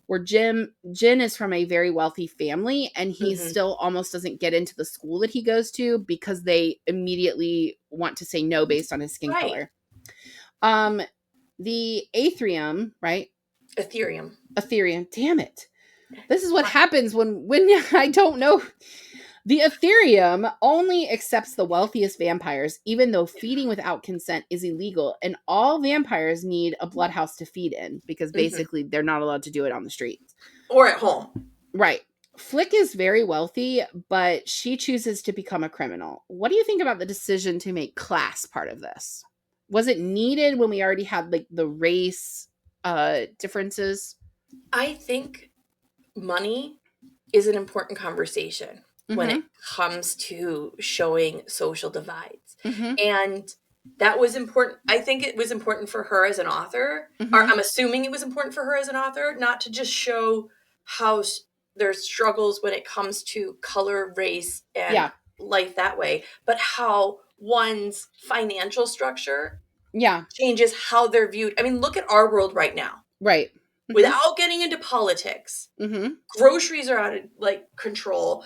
where Jin is from a very wealthy family and he still almost doesn't get into the school that he goes to because they immediately want to say no based on his skin color. The Aetherium, right? Ethereum. Damn it. This is what happens when I don't know. The Ethereum only accepts the wealthiest vampires, even though feeding without consent is illegal, and all vampires need a blood house to feed in because basically they're not allowed to do it on the streets. Or at home. Right. Flick is very wealthy, but she chooses to become a criminal. What do you think about the decision to make class part of this? Was it needed when we already had like the race differences? I think money is an important conversation when it comes to showing social divides. And that was important. I think it was important for her as an author, or I'm assuming it was important for her as an author, not to just show how there's struggles when it comes to color, race, and life that way, but how one's financial structure changes how they're viewed. I mean, look at our world right now. Right. Without getting into politics, groceries are out of control.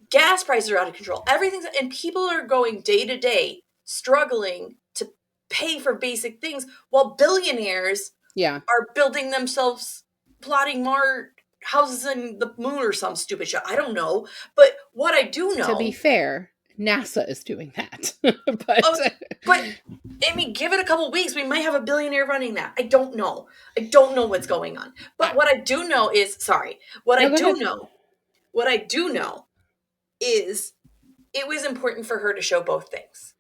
Gas prices are out of control. Everything's, and people are going day to day struggling to pay for basic things while billionaires are building themselves, plotting more houses in the moon or some stupid shit. I don't know. But what I do know, to be fair, NASA is doing that. but I mean, give it a couple weeks, we might have a billionaire running that. I don't know what's going on. But what I do know is, what I do know is it was important for her to show both things.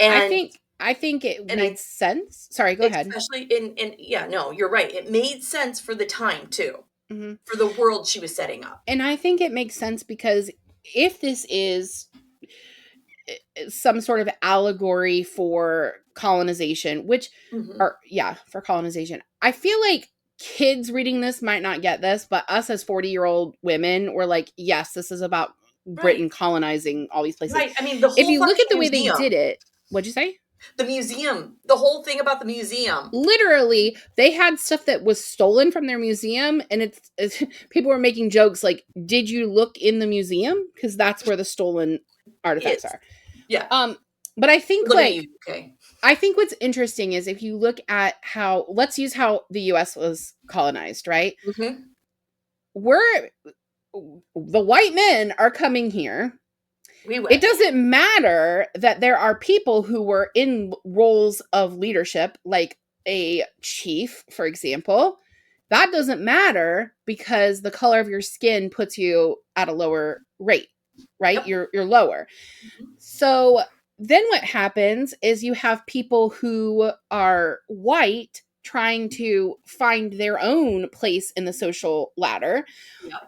And I think it made sense. Sorry, go ahead. Especially you're right. It made sense for the time too. For the world she was setting up. And I think it makes sense because if this is some sort of allegory for colonization, for colonization, I feel like kids reading this might not get this, but us as 40-year-old women were like, yes, this is about Britain colonizing all these places. Right. I mean, the whole if you look at the museum, way they did it, what'd you say? The museum, the whole thing about the museum. Literally, they had stuff that was stolen from their museum, and it's people were making jokes like, "Did you look in the museum? Because that's where the stolen artifacts are." Yeah. But I think I think what's interesting is if you look at let's use how the U.S. was colonized, right? The white men are coming here. It doesn't matter that there are people who were in roles of leadership, like a chief, for example. That doesn't matter because the color of your skin puts you at a lower rate, right? You're lower. So then what happens is you have people who are white trying to find their own place in the social ladder.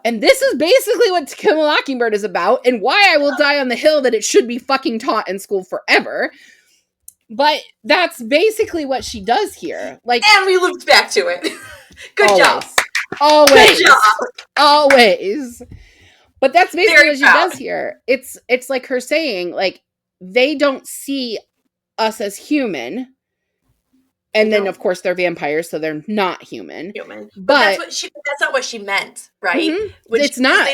And this is basically what To Kill a Mockingbird is about, and why I will die on the hill that it should be fucking taught in school forever. But that's basically what she does here. And we looped back to it. Good job. Always. Good job. Always. But that's basically what she does here. It's like her saying, like, they don't see us as human. And then, of course, they're vampires, so they're not human. But that's not what she meant, right? It's not.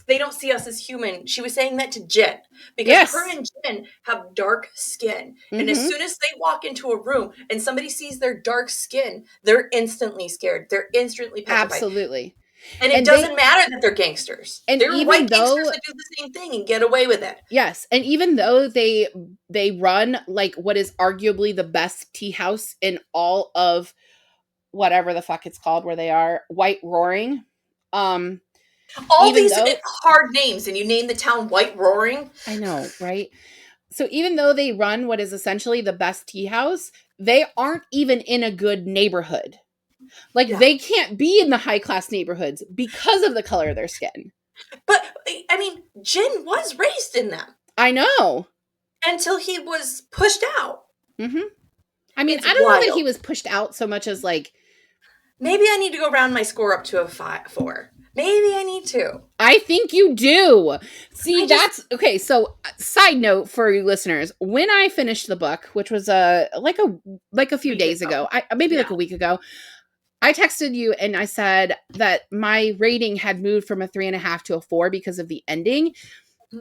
They don't see us as human. She was saying that to Jin. Because her and Jin have dark skin. And as soon as they walk into a room and somebody sees their dark skin, they're instantly scared. They're instantly petrified. Absolutely. And it doesn't matter that they're gangsters. And they're white gangsters that do the same thing and get away with it. Yes. And even though they run like what is arguably the best tea house in all of whatever the fuck it's called where they are, White Roaring, All Even these though hard names, and you name the town White Roaring. I know, right? So even though they run what is essentially the best tea house, they aren't even in a good neighborhood. Like Yeah. they can't be in the high class neighborhoods because of the color of their skin. But, I mean, Jin was raised in them I know. until he was pushed out. Mm-hmm. I mean, It's I don't know that he wild. was pushed out so much as like, Maybe I need to go round my score up to a 4. Maybe I need to. I think you do. See, I just, that's okay. So, side note for you listeners, when I finished the book, which was like a few week days ago. ago, maybe like Yeah. a week ago, I texted you and I said that my rating had moved from a 3.5 to a 4 because of the ending.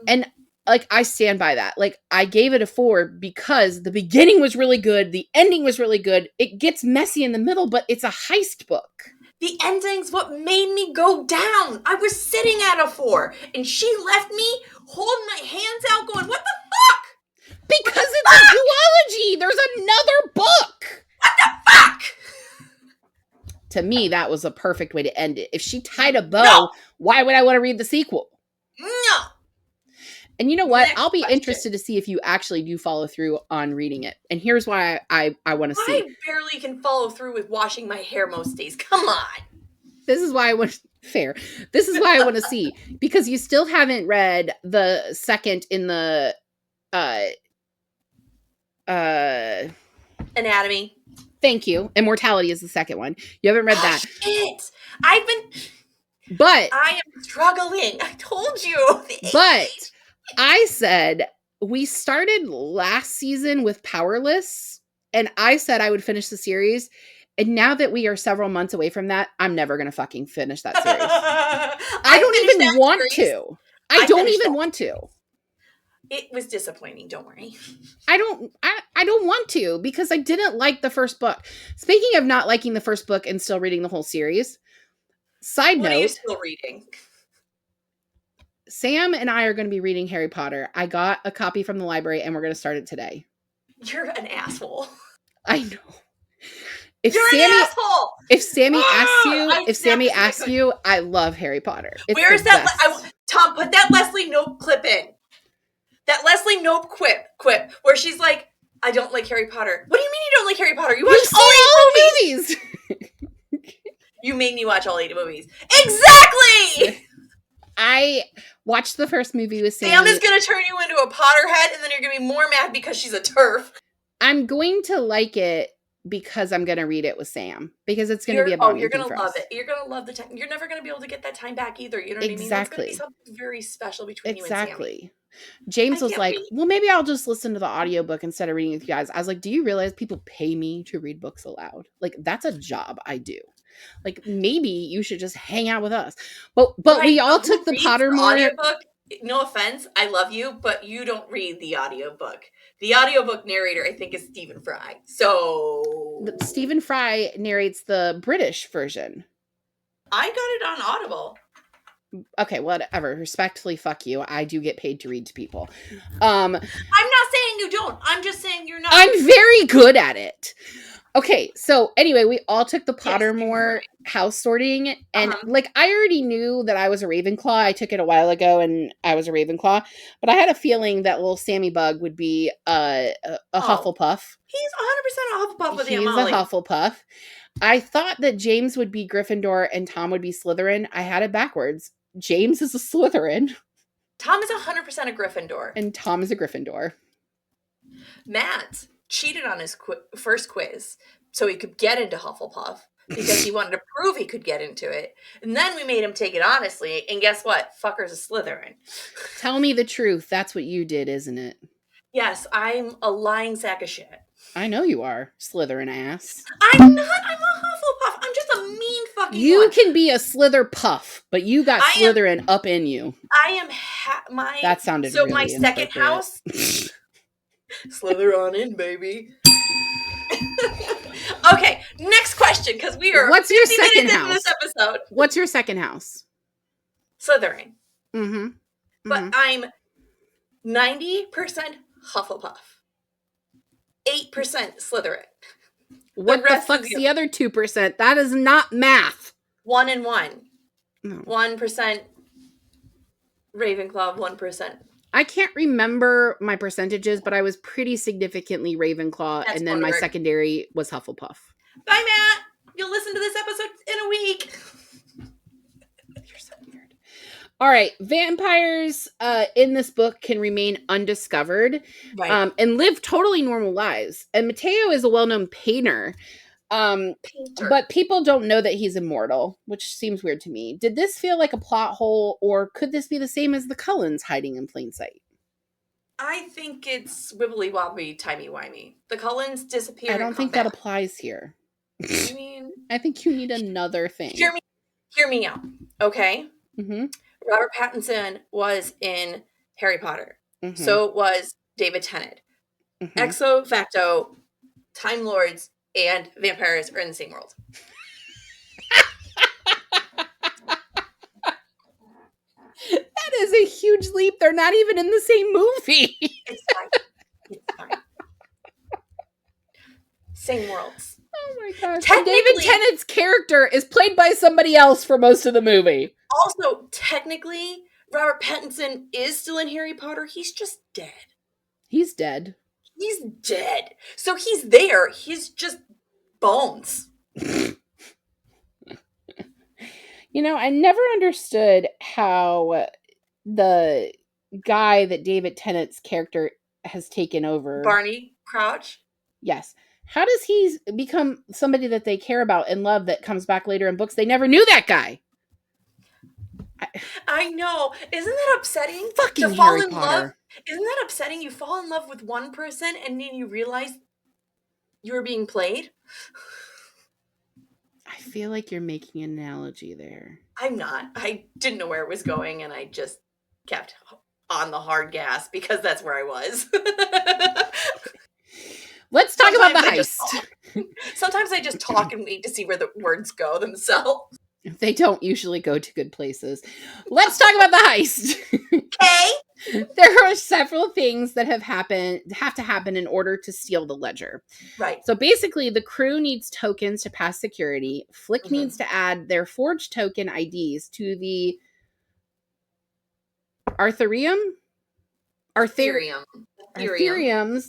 And like, I stand by that. Like, I gave it a 4 because the beginning was really good. The ending was really good. It gets messy in the middle, but it's a heist book. The ending's what made me go down. I was sitting at a 4, and she left me holding my hands out going, what the fuck? Because it's a duology. There's another book. What the fuck? To me, that was a perfect way to end it. If she tied a bow, No. why would I want to read the sequel? No. And you know what? Next I'll be question. interested to see if you actually do follow through on reading it. And here's why I want to see. I barely can follow through with washing my hair most days. Come on. This is why I want fair. This is why I want to see, because you still haven't read the second in the Anatomy. thank you. Immortality is the second one. You haven't read that. Shit. But I am struggling. I told you. But I said we started last season with Powerless, and I said I would finish the series. And now that we are several months away from that, I'm never going to fucking finish that series. I don't even want to. I don't even want to. It was disappointing. Don't worry. I don't want to because I didn't like the first book. Speaking of not liking the first book and still reading the whole series, side What note, are you still reading? Sam and I are going to be reading Harry Potter. I got a copy from the library and we're going to start it today. You're an asshole. I know. If You're Sammy, an asshole. If Sammy asks you, I love Harry Potter. Where is that? Tom, put that Leslie Knope clip in. That Leslie Knope quip where she's like, I don't like Harry Potter. What do you mean you don't like Harry Potter? You watched all 8 movies. You made me watch all 8 movies. Exactly! I watched the first movie with Sammy. Sam is going to turn you into a Potterhead, and then you're going to be more mad because she's a TERF. I'm going to like it because I'm going to read it with Sam. Because it's going to be a bonding you're going to love it. You're going to love the time. You're never going to be able to get that time back either. You know what I mean? That's going to be something very special between you and Sammy. James was like, well, maybe I'll just listen to the audiobook instead of reading with you guys. I was like, do you realize people pay me to read books aloud? Like, that's a job I do. Like, maybe you should just hang out with us. But we all took the Pottermore audiobook. No offense, I love you, but you don't read the audiobook. The audiobook narrator, I think, is Stephen Fry. So Stephen Fry narrates the British version. I got it on Audible. Okay, whatever. Respectfully, fuck you. I do get paid to read to people. I'm not saying you don't. I'm just saying you're not. I'm very good at it. Okay, so anyway, we all took the Pottermore house sorting, and like I already knew that I was a Ravenclaw. I took it a while ago, and I was a Ravenclaw, but I had a feeling that little Sammy Bug would be a Hufflepuff. He's 100% a Hufflepuff with He's a Hufflepuff. I thought that James would be Gryffindor and Tom would be Slytherin. I had it backwards. James is a Slytherin. Tom is 100% a Gryffindor. And Tom is a Gryffindor. Matt cheated on his first quiz so he could get into Hufflepuff because he wanted to prove he could get into it. And then we made him take it honestly. And guess what? Fucker's a Slytherin. Tell me the truth. That's what you did, isn't it? Yes, I'm a lying sack of shit. I know you are, Slytherin ass. I'm not. I'm a Hufflepuff. I'm just a mean fucking You can be a Slither puff, but you got Slytherin up in you. I am that sounded really my second house. Slither on in, baby. Okay, next question, because we are. What's your second house? Into this episode. What's your second house? Slytherin. Mm-hmm. But I'm 90% Hufflepuff. 8% Slytherin. What the fuck's the other 2%? That is not math. 1 and 1. No. 1% Ravenclaw, 1%. I can't remember my percentages, but I was pretty significantly Ravenclaw, That's and then my Slytherin. secondary was Hufflepuff. Bye, Matt. You'll listen to this episode in a week. You're so weird. All right, vampires in this book can remain undiscovered, Right. and live totally normal lives. And Mateo is a well-known painter, Painter. but people don't know that he's immortal, which seems weird to me. Did this feel like a plot hole, or could this be the same as the Cullens hiding in plain sight? I think it's wibbly wobbly, timey wimey. The Cullens disappear. I don't and come think back. that applies here. I mean, I think you need another thing. Hear me out, okay? Mm-hmm. Robert Pattinson was in Harry Potter. Mm-hmm. So was David Tennant. Mm-hmm. Exo facto, Time Lords and vampires are in the same world. That is a huge leap. They're not even in the same movie. It's fine. It's fine. Same worlds. Oh my gosh. And David Tennant's character is played by somebody else for most of the movie. Also, technically, Robert Pattinson is still in Harry Potter. He's just dead. He's dead. He's dead. So he's there. He's just bones. You know, I never understood how the guy that David Tennant's character has taken over. Barney Crouch? Yes. How does he become somebody that they care about and love that comes back later in books? They never knew that guy. I know. Isn't that upsetting? Fucking to fall Harry in Potter. love? Isn't that upsetting? You fall in love with one person and then you realize you're being played? I feel like you're making an analogy there. I'm not. I didn't know where it was going and I just kept on the hard gas because that's where I was. Let's talk about the heist. Sometimes I just talk and wait to see where the words go themselves. They don't usually go to good places. Let's talk about the heist. Okay. There are several things that have to happen in order to steal the ledger. Right. So basically, the crew needs tokens to pass security. Flick needs to add their forged token IDs to the Arthurium's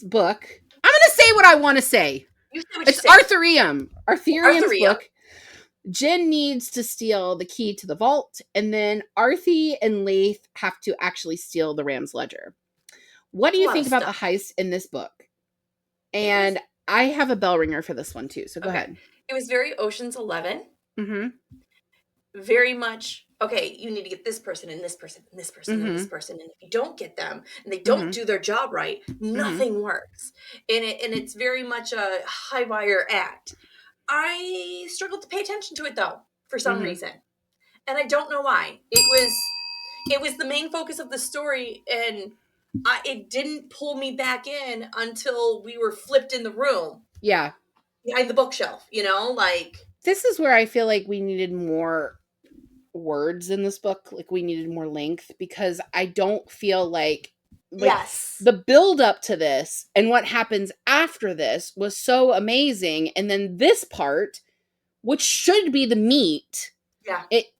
book. I'm going to say what I want to say. It's Arthurium's book. Jen needs to steal the key to the vault, and then Arthie and Leith have to actually steal the Ram's ledger. What do you think about the heist in this book? And I have a bell ringer for this one too, so go ahead. It was very Ocean's 11. Mm-hmm. Very much, okay, you need to get this person and this person and this person and this person, and if you don't get them and they don't do their job right, nothing works. And it's very much a high wire act. I struggled to pay attention to it though, for some reason. And I don't know why. It was the main focus of the story, and it didn't pull me back in until we were flipped in the room. Yeah. Behind the bookshelf, This is where I feel like we needed more words in this book. Like, we needed more length, because I don't feel like yes, the build up to this and what happens after this was so amazing, and then this part, which should be the meat,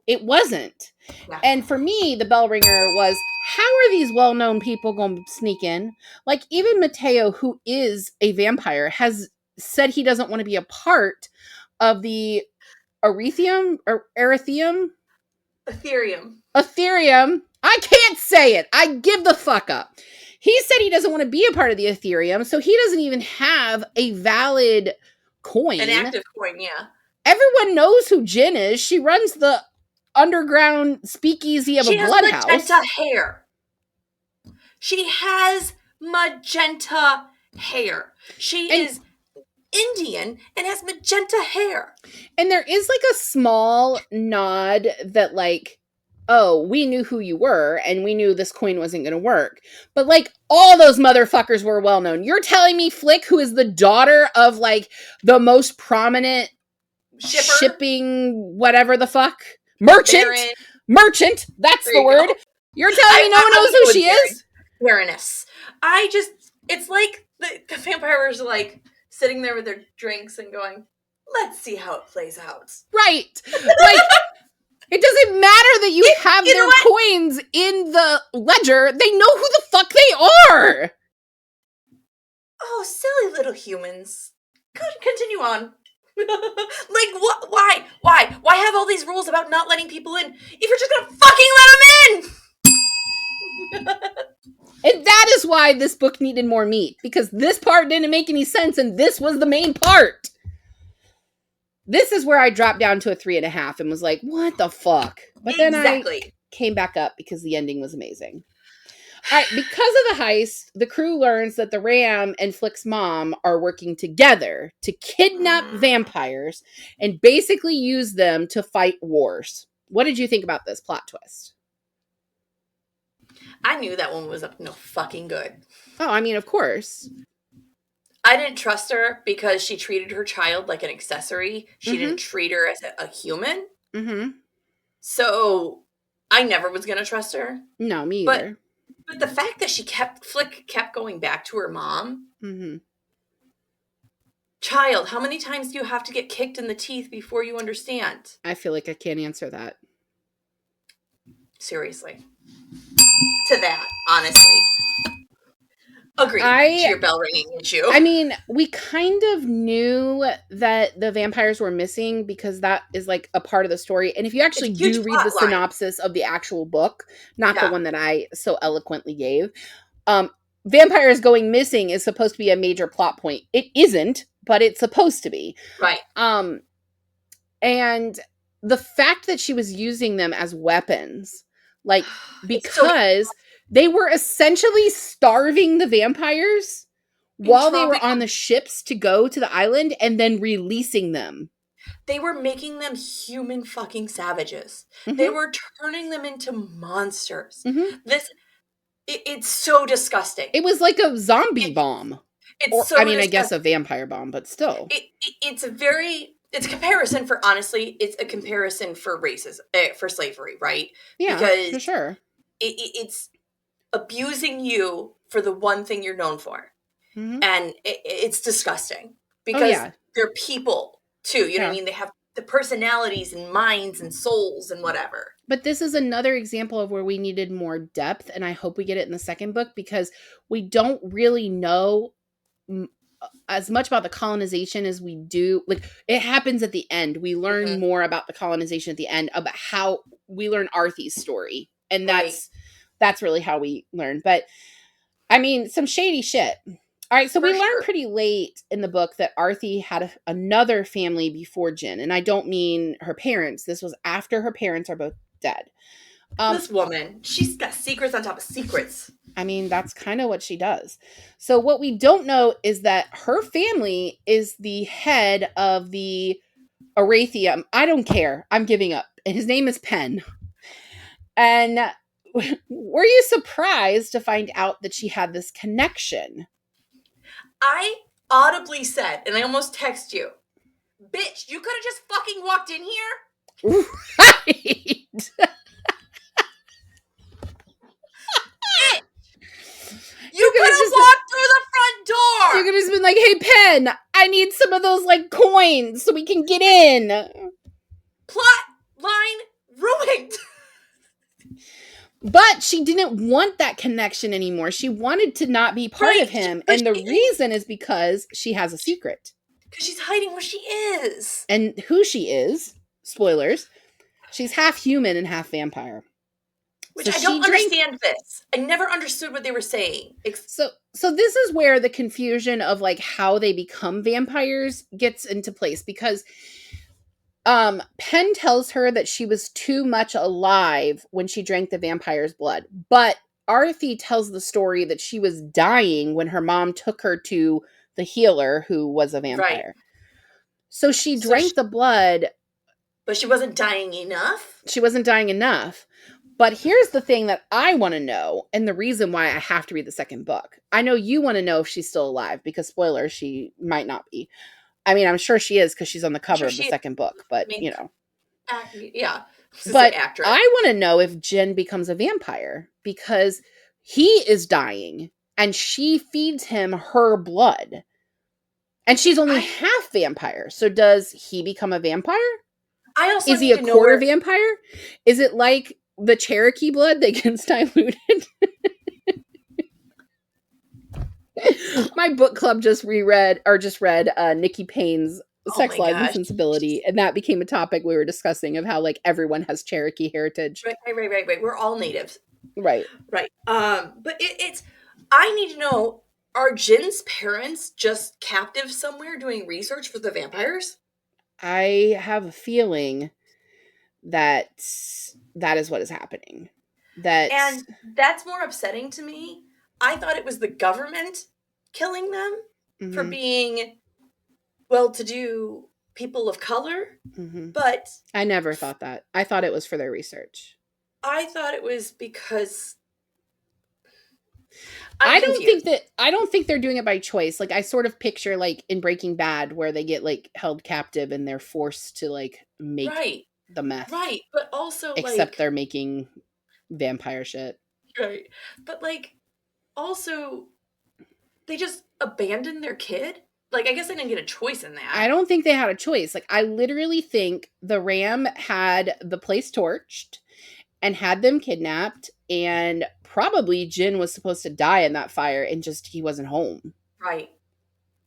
it wasn't. And for me, the bell ringer was, how are these well-known people going to sneak in? Like, even Mateo, who is a vampire, has said he doesn't want to be a part of the Ethereum. I can't say it. I give the fuck up. He said he doesn't want to be a part of the Ethereum, so he doesn't even have a valid coin. An active coin, yeah. Everyone knows who Jen is. She runs the underground speakeasy of a blood house. She has magenta hair. She has magenta hair. She is Indian and has magenta hair. And there is like a small nod that, like, oh, we knew who you were and we knew this coin wasn't going to work. But like, all those motherfuckers were well known. You're telling me Flick, who is the daughter of like the most prominent shipping whatever the fuck merchant, that's the word. You're telling me no one knows who she is? Baroness. It's like the vampires are like sitting there with their drinks and going, let's see how it plays out. Right. Like, It doesn't matter that you have you know their coins in the ledger. They know who the fuck they are. Oh, silly little humans. Continue on. Like, what? Why have all these rules about not letting people in if you're just gonna fucking let them in? And that is why this book needed more meat, because this part didn't make any sense, and this was the main part. This is where I dropped down to a 3.5 and was like, what the fuck? But then I came back up because the ending was amazing. All right, because of the heist, the crew learns that the Ram and Flick's mom are working together to kidnap vampires and basically use them to fight wars. What did you think about this plot twist? I knew that one was up no fucking good. Oh, I mean, of course. I didn't trust her because she treated her child like an accessory. She didn't treat her as a human. Mm-hmm. So I never was going to trust her. No, me either. But the fact that Flick kept going back to her mom. Mm-hmm. Child, how many times do you have to get kicked in the teeth before you understand? I feel like I can't answer that. Seriously. To that, honestly. Agreed to your bell ringing issue. I mean, we kind of knew that the vampires were missing because that is like a part of the story. And if you actually do read the synopsis of the actual book, not the one that I so eloquently gave, vampires going missing is supposed to be a major plot point. It isn't, but it's supposed to be. Right. And the fact that she was using them as weapons, like, because they were essentially starving the vampires while they were on the ships to go to the island and then releasing them. They were making them human fucking savages. Mm-hmm. They were turning them into monsters. Mm-hmm. It's so disgusting. It was like a zombie bomb. Disgusting. I guess a vampire bomb, but still. It's a comparison for, honestly, it's a comparison for racism, for slavery, right? Yeah, because for sure. It's abusing you for the one thing you're known for. Mm-hmm. And it's disgusting because they're people too. You know what I mean? They have the personalities and minds and souls and whatever. But this is another example of where we needed more depth. And I hope we get it in the second book because we don't really know as much about the colonization as we do. Like, it happens at the end. We learn more about the colonization at the end, about how we learn Arthy's story. And that's really how we learn. But I mean, some shady shit. All right, so we learned pretty late in the book that Arthy had another family before Jin. And I don't mean her parents. This was after her parents are both dead. This woman, she's got secrets on top of secrets. I mean, that's kind of what she does. So what we don't know is that her family is the head of the Arathium. I don't care. I'm giving up. And his name is Penn. And were you surprised to find out that she had this connection? I audibly said, and I almost text you, bitch, you could have just fucking walked in here. Right. You could have walked through the front door. You could have just been like, hey, Penn, I need some of those, like, coins so we can get in. Plot line ruined. But she didn't want that connection anymore. She wanted to not be part of him. And the reason is because she has a secret. Because she's hiding where she is. And who she is, spoilers, she's half human and half vampire. Which I don't understand this. I never understood what they were saying. So this is where the confusion of, like, how they become vampires gets into place. Because Penn tells her that she was too much alive when she drank the vampire's blood. But Arthy tells the story that she was dying when her mom took her to the healer who was a vampire. Right. So she drank the blood. But she wasn't dying enough? She wasn't dying enough. But here's the thing that I want to know, and the reason why I have to read the second book. I know you want to know if she's still alive, because spoilers, she might not be. I mean, I'm sure she is because she's on the cover of the second book, but, you know. Yeah. But I want to know if Jin becomes a vampire, because he is dying, and she feeds him her blood. And she's only half vampire, so does he become a vampire? I also Is he need a to know quarter where. vampire? Is it like the Cherokee blood that gets diluted? My book club just read Nikki Payne's Oh Sex, my Lies, and gosh. Sensibility, and that became a topic we were discussing of how like everyone has Cherokee heritage. Right. We're all natives. Right. Right. But it's. I need to know. Are Jin's parents just captive somewhere doing research for the vampires? I have a feeling that that is what is happening. That And that's more upsetting to me. I thought it was the government killing them for mhm, being well-to-do people of color, mhm. but I never thought that. I thought it was for their research. I thought it was because I'm confused. I don't think they're doing it by choice. Like I sort of picture like in Breaking Bad where they get like held captive and they're forced to like make Right. the meth, Right. But also except like they're making vampire shit. right. But like also they just abandoned their kid? Like I guess they didn't get a choice in I that. don't think they had a choice. Like I literally think the Ram had the place torched and had them kidnapped, and probably Jin was supposed to die in that fire and just he wasn't home. Right.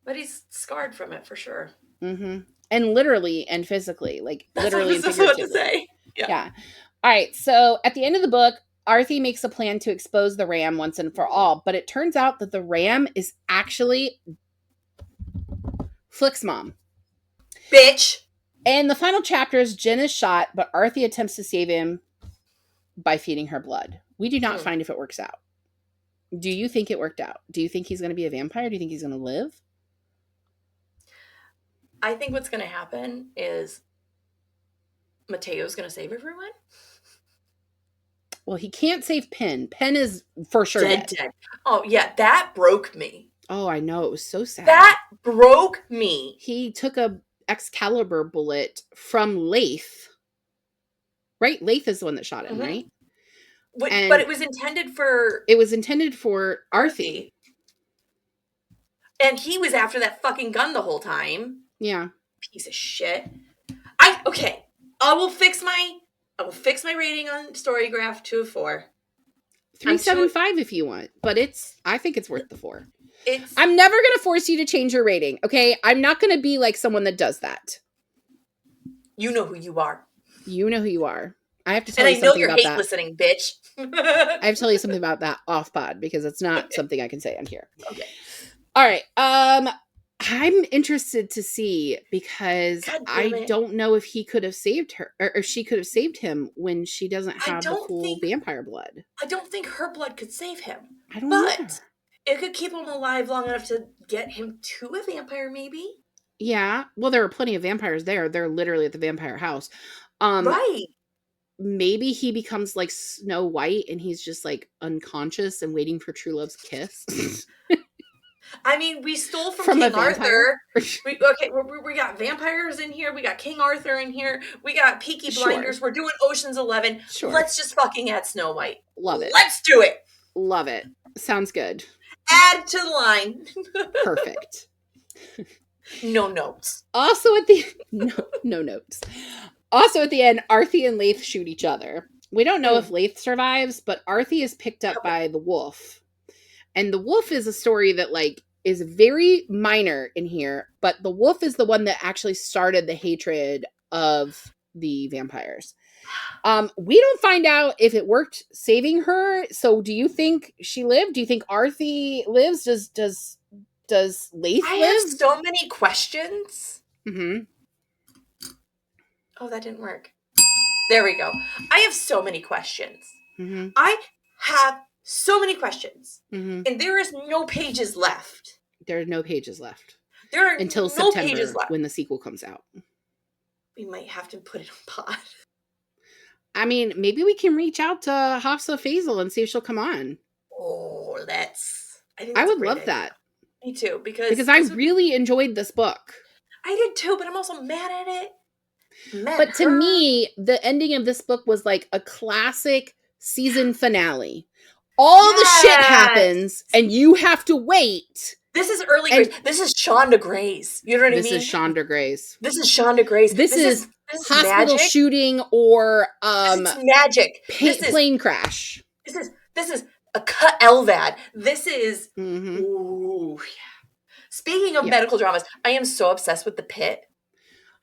But he's scarred from it for sure. Mhm. And literally and physically, like That's what I literally was and just about to figuratively. say. Yeah. Yeah. All right. So at the end of the book, Arthie makes a plan to expose the Ram once and for all, but it turns out that the Ram is actually Flick's mom. Bitch. In the final chapters, Jen is shot, but Arthie attempts to save him by feeding her blood. We do not Hmm. find if it works out. Do you think it worked out? Do you think he's going to be a vampire? Do you think he's going to live? I think what's going to happen is Mateo's going to save everyone. Well, he can't save Penn. Penn is for sure Dead, dead. dead. Oh, yeah, that broke me. Oh, I know. It was so sad. That broke me. He took a Excalibur bullet from Lath. Right? Lath is the one that shot him, Hmm. right? But And it was intended for it was intended for Arthie. Arthie. And he was after that fucking gun the whole time. Yeah. Piece of shit. Okay. I will fix my rating on Storygraph to a 4. I'm too 3.75 if you want, but I think it's worth the 4. it's I'm never going to force you to change your rating, okay? I'm not going to be like someone that does that. you know who you are. You know who you are. I have to tell And I you know something you're about hate that. listening, bitch. I have to tell you something about that off pod because it's not something I can say on here. Okay. All right. I'm interested to see because God damn I it. don't know if he could have saved her or she could have saved him when she doesn't I have the don't full think vampire blood. I don't think her blood could save him. I don't either. But it could keep him alive long enough to get him to a vampire, maybe. Yeah. Well, there are plenty of vampires there. They're literally at the vampire house. Um, Right. maybe he becomes like Snow White and he's just like unconscious and waiting for true love's kiss. I mean, we stole from From a King vampire. Arthur. We got vampires in here. We got King Arthur in here. We got Peaky Sure. Blinders. We're doing Ocean's 11. Sure. Let's just fucking add Snow White. Love it. Let's do it. Love it. Sounds good. Add to the line. Perfect. No notes. Also at the no notes. Also at the end, Arthie and Lath shoot each other. We don't know if Lath survives, but Arthie is picked up by the wolf. And the wolf is a story that like is very minor in here, but the wolf is the one that actually started the hatred of the vampires. We don't find out if it worked saving her. So do you think she lived? Do you think Arthie lives? Does Lath live? I have so many questions. Mm-hmm. Oh, that didn't work. There we go. I have so many questions. Mm-hmm. I have so many questions. Mm-hmm. And there is no pages left. There are no pages left. There are until no September pages left. when the sequel comes out. We might have to put it on pod. I mean, maybe we can reach out to Hafsah Faizal and see if she'll come on. Oh, I would love that. Me too, because I really enjoyed this book. I did too, but I'm also mad at it. But to me, the ending of this book was like a classic season finale. All the shit happens, and you have to wait. This is early Grace. This is Shonda Grace. You know what I mean? This is Shonda Grace. This is Shonda Grace. This is This is hospital magic. shooting or This is magic. plane crash. This is a cut LVAD. This is Mm-hmm. ooh. Yeah. Speaking of Yeah. medical dramas, I am so obsessed with The Pit.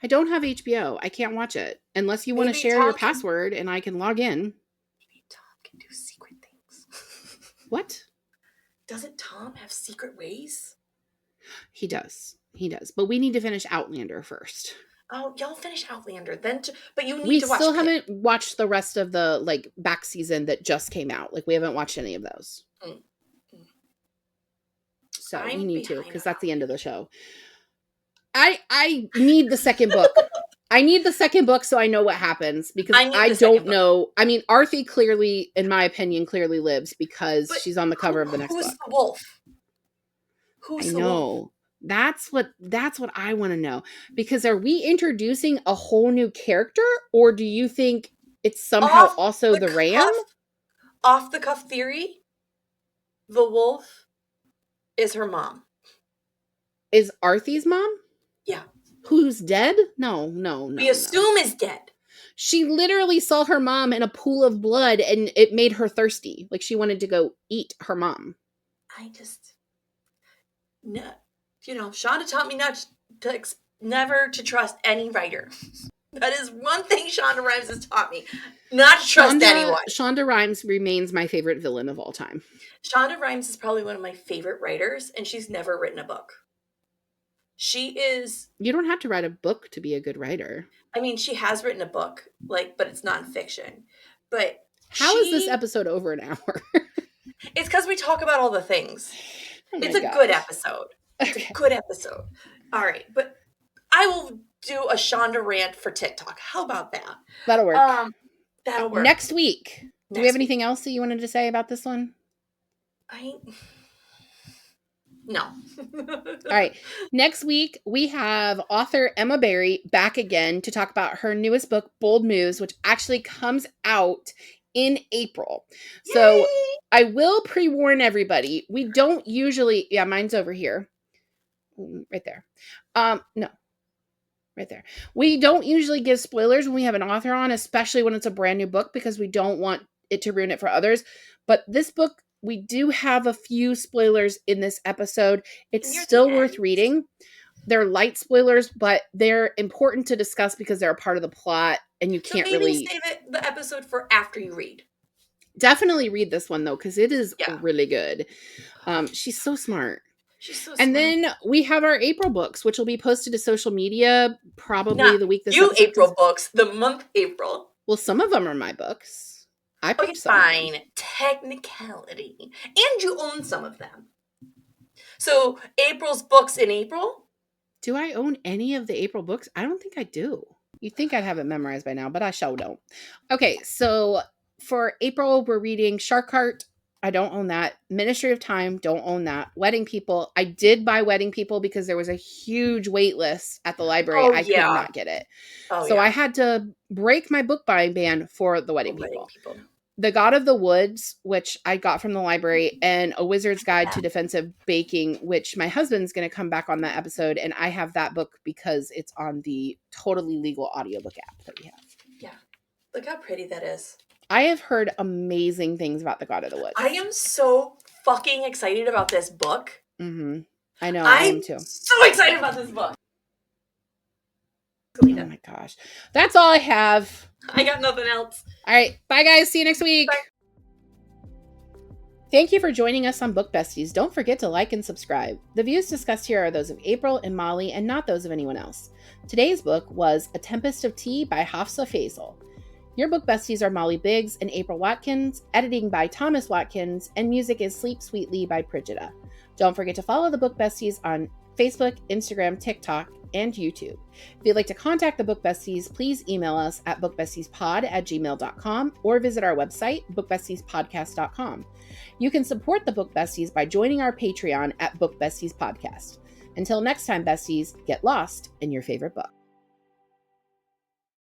I don't have HBO. I can't watch it unless you want to Maybe share Tom your can- password and I can log in. Maybe Tom can do secret things. What? Doesn't Tom have secret ways? He does. He does. But we need to finish Outlander first. Oh, y'all finish Outlander then, but you need We to watch. still Pit. haven't watched the rest of the like back season that just came out. Like we haven't watched any of those. So we need to because that's the end of the show. I need the second book. I need the second book so I know what happens because I don't know. I mean, Arthie clearly, in my opinion, clearly lives because she's on the cover of the next book. Who's the wolf? Who's the wolf? That's what I want to know. Because are we introducing a whole new character or do you think it's somehow also the ram? Off the cuff theory, the wolf is her mom. Is Arthie's mom? Yeah. Who's dead? No. We assume is dead. She literally saw her mom in a pool of blood and it made her thirsty. Like she wanted to go eat her mom. No. You know, Shonda taught me never to trust any writer. That is one thing Shonda Rhimes has taught me. Not to trust anyone. Shonda Rhimes remains my favorite villain of all time. Shonda Rhimes is probably one of my favorite writers, and she's never written a book. She is... You don't have to write a book to be a good writer. I mean, she has written a book, but it's nonfiction. But how is this episode over an hour? It's because we talk about all the things. It's a good episode. It's a good episode. All right, but I will do a Shonda rant for TikTok. How about that? That'll work. That'll work. Next week. Do we have anything else that you wanted to say about this one? No. All right. Next week, we have author Emma Barry back again to talk about her newest book, Bold Moves, which actually comes out in April. Yay! So I will pre-warn everybody. We don't usually... Yeah, mine's over here. Right there. No. Right there. We don't usually give spoilers when we have an author on, especially when it's a brand new book, because we don't want it to ruin it for others. But this book, we do have a few spoilers in this episode. It's still worth reading. They're light spoilers, but they're important to discuss because they're a part of the plot, and you can't really... save the episode for after you read. Definitely read this one, though, because it is really good. She's so smart. And then we have our April books, which will be posted to social media probably the week this episode. April books, the month April. Well, some of them are my books. I picked some. Fine. Technicality. And you own some of them. So April's books in April? Do I own any of the April books? I don't think I do. You'd think I'd have it memorized by now, but I sure don't. Okay, so for April, we're reading Shark Heart. I don't own that. Ministry of Time, don't own that. Wedding People, I did buy Wedding People because there was a huge wait list at the library. I could not get it. So I had to break my book buying ban for the Wedding People. The God of the Woods, which I got from the library, and A Wizard's Guide to Defensive Baking, which my husband's going to come back on that episode, and I have that book because it's on the totally legal audiobook app that we have. Yeah. Look how pretty that is. I have heard amazing things about The God of the Woods. I am so fucking excited about this book. Mm-hmm. I know, I am too. So excited about this book. Oh my gosh. That's all I have. I got nothing else. All right. Bye, guys. See you next week. Bye. Thank you for joining us on Book Besties. Don't forget to like and subscribe. The views discussed here are those of April and Molly and not those of anyone else. Today's book was A Tempest of Tea by Hafsah Faizal. Your Book Besties are Molly Biggs and April Watkins, editing by Thomas Watkins, and music is Sleep Sweetly by Brigida. Don't forget to follow the Book Besties on Facebook, Instagram, TikTok, and YouTube. If you'd like to contact the Book Besties, please email us at bookbestiespod@gmail.com or visit our website, bookbestiespodcast.com. You can support the Book Besties by joining our Patreon at Book Besties Podcast. Until next time, besties, get lost in your favorite book.